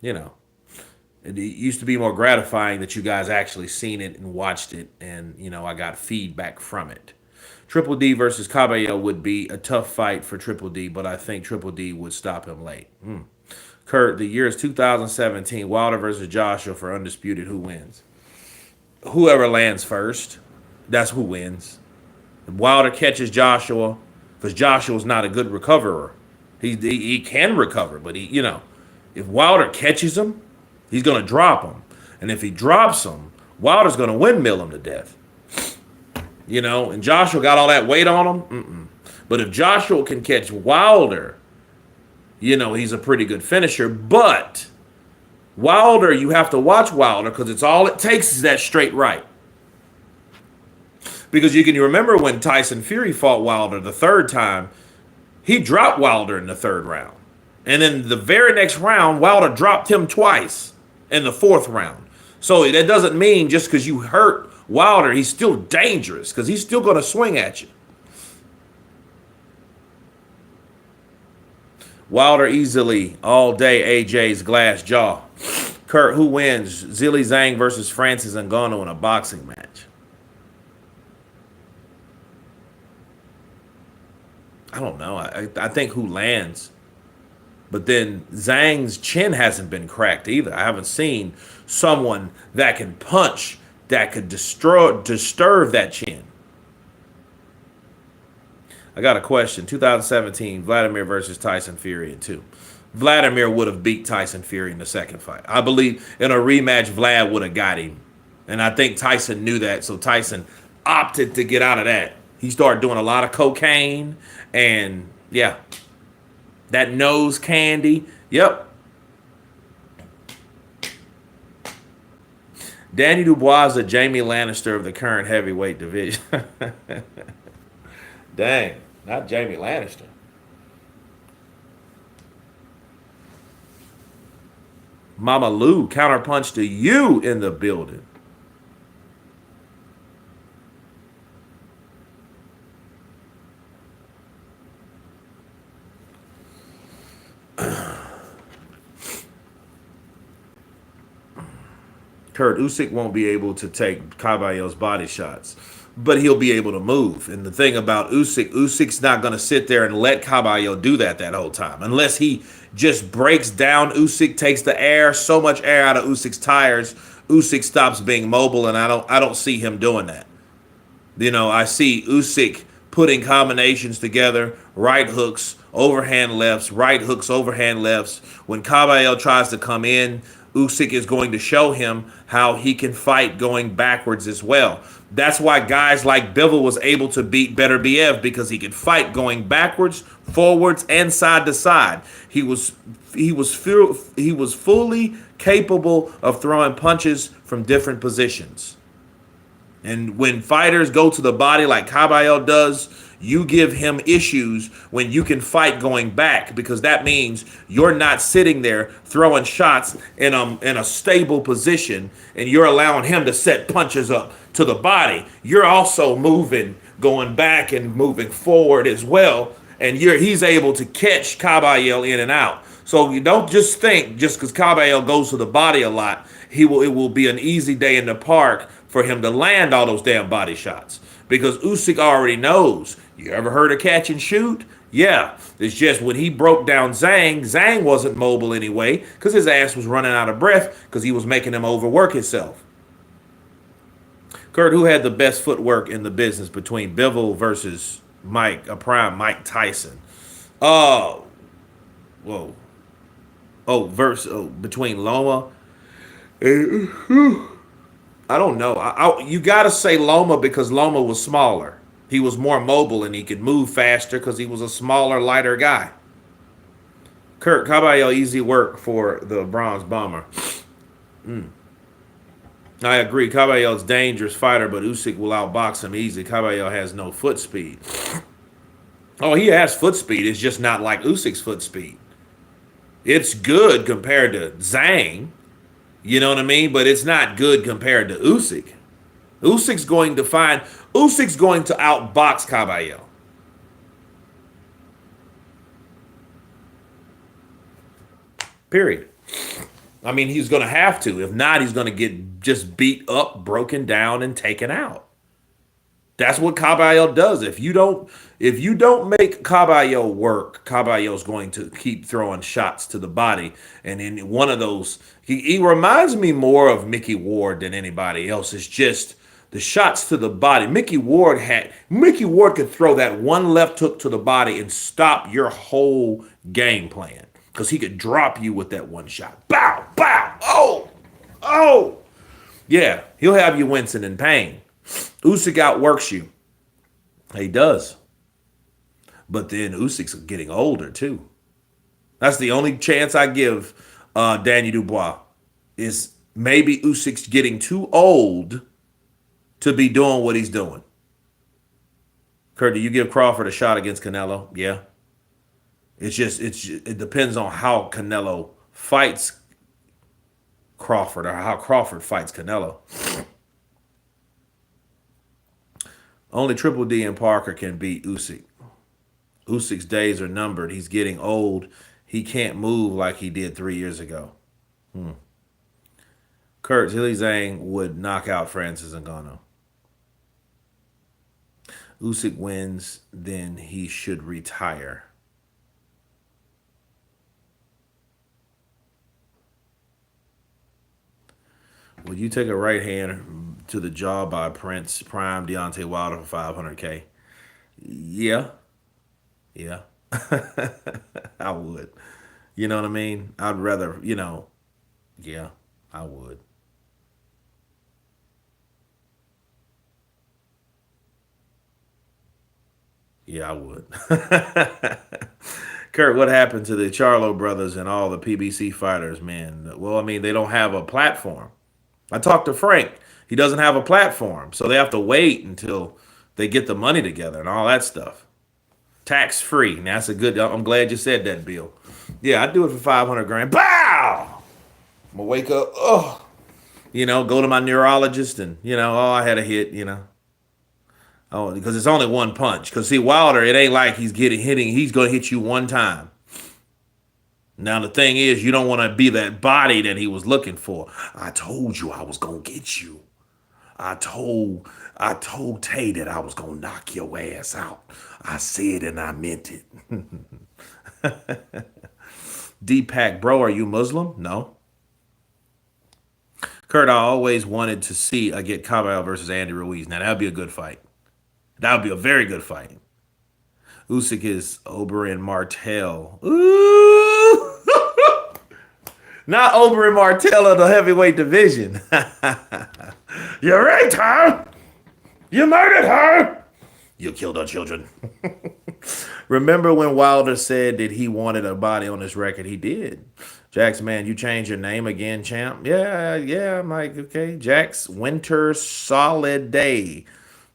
[SPEAKER 1] it used to be more gratifying that you guys actually seen it and watched it, and, I got feedback from it. Triple D versus Cabello would be a tough fight for Triple D, but I think Triple D would stop him late. Kurt, the year is 2017. Wilder versus Joshua for undisputed. Who wins? Whoever lands first, that's who wins. If Wilder catches Joshua, because Joshua's not a good recoverer. He can recover, but if Wilder catches him, he's going to drop him. And if he drops him, Wilder's going to windmill him to death. And Joshua got all that weight on him. But if Joshua can catch Wilder, he's a pretty good finisher. But Wilder, you have to watch Wilder because it's all it takes is that straight right. Because you remember when Tyson Fury fought Wilder the third time, he dropped Wilder in the third round. And then the very next round, Wilder dropped him twice in the fourth round. So that doesn't mean just because you hurt Wilder, he's still dangerous because he's still going to swing at you. Wilder easily all day AJ's glass jaw. Kurt, who wins? Zilly Zhang versus Francis Ngannou in a boxing match. I don't know. I think who lands. But then Zhang's chin hasn't been cracked either. I haven't seen someone that can punch that could disturb that chin. I got a question. 2017, Vladimir versus Tyson Fury in 2. Vladimir would have beat Tyson Fury in the second fight. I believe in a rematch, Vlad would have got him. And I think Tyson knew that, so Tyson opted to get out of that. He started doing a lot of cocaine and, yeah, that nose candy. Yep. Danny Dubois is a Jamie Lannister of the current heavyweight division. Dang, not Jamie Lannister. Mama Lou, counterpunch to you in the building. Kurt, Usyk won't be able to take Caballo's body shots. but he'll be able to move. And the thing about Usyk's not going to sit there and let Caballo do that whole time unless he just breaks down Usyk, takes the air, so much air out of Usyk's tires, Usyk stops being mobile, and I don't see him doing that. I see Usyk putting combinations together, right hooks, overhand lefts, right hooks, overhand lefts. When Caballero tries to come in, Usyk is going to show him how he can fight going backwards as well. That's why guys like Bivol was able to beat Beterbiev because he could fight going backwards, forwards, and side to side. He was fully capable of throwing punches from different positions. And when fighters go to the body like Caballero does, you give him issues when you can fight going back because that means you're not sitting there throwing shots in a stable position and you're allowing him to set punches up to the body. You're also moving, going back and moving forward as well, and he's able to catch Caballero in and out. So you don't just think just because Caballero goes to the body a lot, it will be an easy day in the park for him to land all those damn body shots. Because Usyk already knows. You ever heard of catch and shoot? Yeah. It's just when he broke down Zhang wasn't mobile anyway because his ass was running out of breath because he was making him overwork himself. Kurt, who had the best footwork in the business between Bivol versus a prime Mike Tyson? Oh, whoa. Between Loma. I don't know. You got to say Loma because Loma was smaller. He was more mobile and he could move faster because he was a smaller, lighter guy. Kurt, Caballero, easy work for the Bronze Bomber. I agree. Caballero's a dangerous fighter, but Usyk will outbox him easy. Caballero has no foot speed. Oh, he has foot speed. It's just not like Usyk's foot speed. It's good compared to Zhang. You know what I mean? But it's not good compared to Usyk. Usyk's going to outbox Caballero. Period. I mean, he's going to have to. If not, he's going to get just beat up, broken down, and taken out. That's what Caballero does. If you don't make Caballero work, Caballero's going to keep throwing shots to the body. And in one of those, he reminds me more of Mickey Ward than anybody else. It's just the shots to the body. Mickey Ward could throw that one left hook to the body and stop your whole game plan. Because he could drop you with that one shot. Bow, bow, oh. Yeah, he'll have you wincing in pain. Usyk outworks you. He does. But then Usyk's getting older, too. That's the only chance I give Daniel Dubois is maybe Usyk's getting too old to be doing what he's doing. Kurt, do you give Crawford a shot against Canelo? Yeah. It depends on how Canelo fights Crawford or how Crawford fights Canelo. Only Triple D and Parker can beat Usyk. Usyk's days are numbered. He's getting old. He can't move like he did 3 years ago. Kurt, Zhilei Zhang would knock out Francis Ngannou. Usyk wins, then he should retire. Would you take a right hand to the jaw by Prince Prime Deontay Wilder for $500K? Yeah. I would. You know what I mean? I'd rather, yeah, I would. Yeah, I would. Kurt, what happened to the Charlo brothers and all the PBC fighters, man? Well, I mean, they don't have a platform. I talked to Frank. He doesn't have a platform, so they have to wait until they get the money together and all that stuff. Tax free. Now, that's a good. I'm glad you said that, Bill. Yeah, I'd do it for 500 grand. Bow. I'm gonna wake up. Oh, go to my neurologist and I had a hit. Oh, because it's only one punch. Because see, Wilder, it ain't like he's hitting. He's gonna hit you one time. Now the thing is, you don't want to be that body that he was looking for. I told you I was gonna get you. I told I told Tay that I was gonna knock your ass out. I said and I meant it. Deepak, bro, are you Muslim? No. Kurt, I always wanted to see a get Cabell versus Andy Ruiz. Now that'd be a good fight. That would be a very good fight. Usyk is Oberyn Martell. Ooh. Not Oberyn Martell of the heavyweight division. You raped her. You murdered her. You killed her children. Remember when Wilder said that he wanted a body on his record? He did. Jax, man, you changed your name again, champ. Yeah, yeah. I'm like, okay. Jax Winter Solid Day.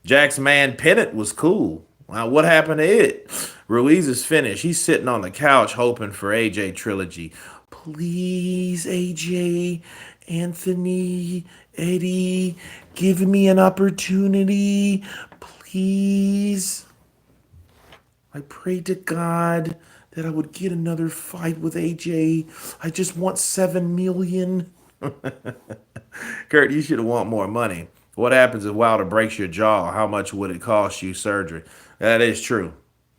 [SPEAKER 1] Jax, man, pennant was cool. What happened to it? Ruiz is finished. He's sitting on the couch hoping for AJ trilogy. Please, AJ, Anthony, Eddie, give me an opportunity. Please. I prayed to God that I would get another fight with AJ. I just want 7 million. Kurt, you should want more money. What happens if Wilder breaks your jaw? How much would it cost you surgery? That is true.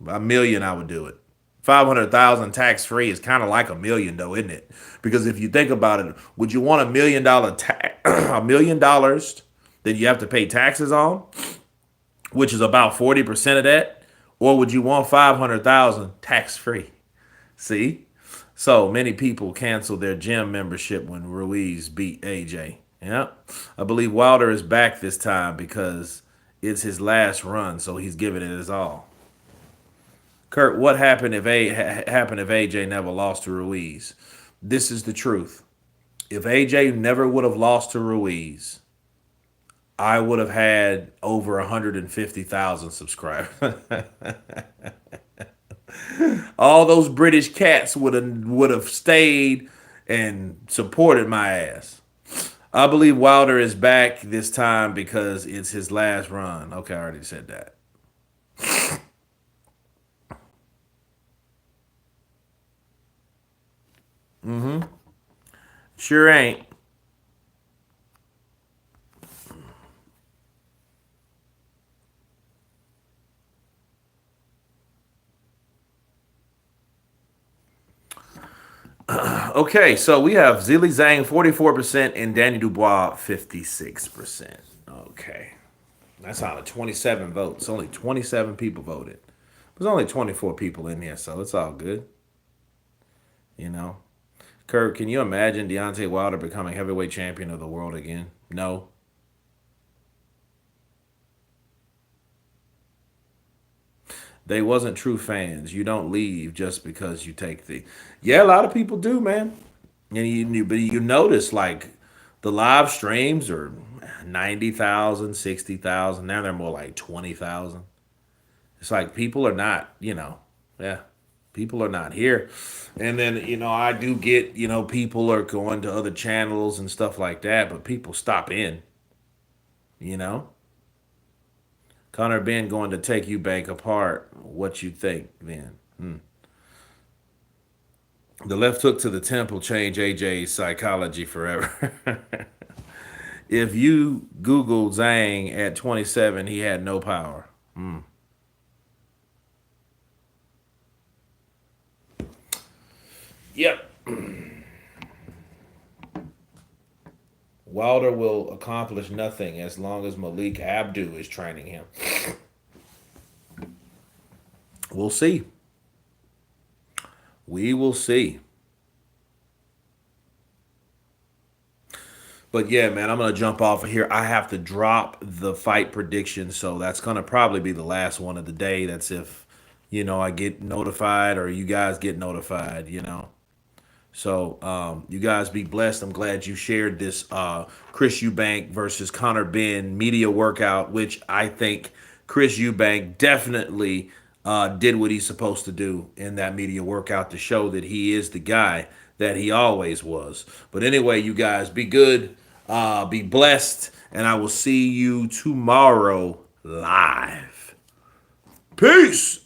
[SPEAKER 1] A million, I would do it. 500,000 tax free is kind of like a million, though, isn't it? Because if you think about it, would you want $1 million $1 million that you have to pay taxes on, which is about 40% of that, or would you want 500,000 tax free? See, so many people cancel their gym membership when Ruiz beat AJ. Yeah, I believe Wilder is back this time because it's his last run, so he's giving it his all. Kurt, what happened if AJ never lost to Ruiz? This is the truth. If AJ never would have lost to Ruiz, I would have had over 150,000 subscribers. All those British cats would have stayed and supported my ass. I believe Wilder is back this time because it's his last run. Okay, I already said that. Sure ain't. Okay, so we have Zili Zhang 44% and Danny Dubois 56%. Okay. That's out of 27 votes. Only 27 people voted. There's only 24 people in here, so it's all good. You know. Kurt, can you imagine Deontay Wilder becoming heavyweight champion of the world again? No. They wasn't true fans. You don't leave just because you take the. Yeah, a lot of people do, man. And but you notice like the live streams are 90,000, 60,000. Now they're more like 20,000. It's like people are not, yeah, people are not here. And then, I do get, people are going to other channels and stuff like that, but people stop in, you know. Conor Ben going to take Eubank apart. What you think, then? The left hook to the temple changed AJ's psychology forever. If you Google Zhang at 27, he had no power. Yep. Wilder will accomplish nothing as long as Malik Abdu is training him. We'll see. We will see. But yeah, man, I'm gonna jump off of here. I have to drop the fight prediction, so that's gonna probably be the last one of the day. That's if, I get notified or you guys get notified. So you guys be blessed. I'm glad you shared this Chris Eubank versus Conor Ben media workout, which I think Chris Eubank definitely did what he's supposed to do in that media workout to show that he is the guy that he always was. But anyway, you guys be good, be blessed, and I will see you tomorrow live. Peace.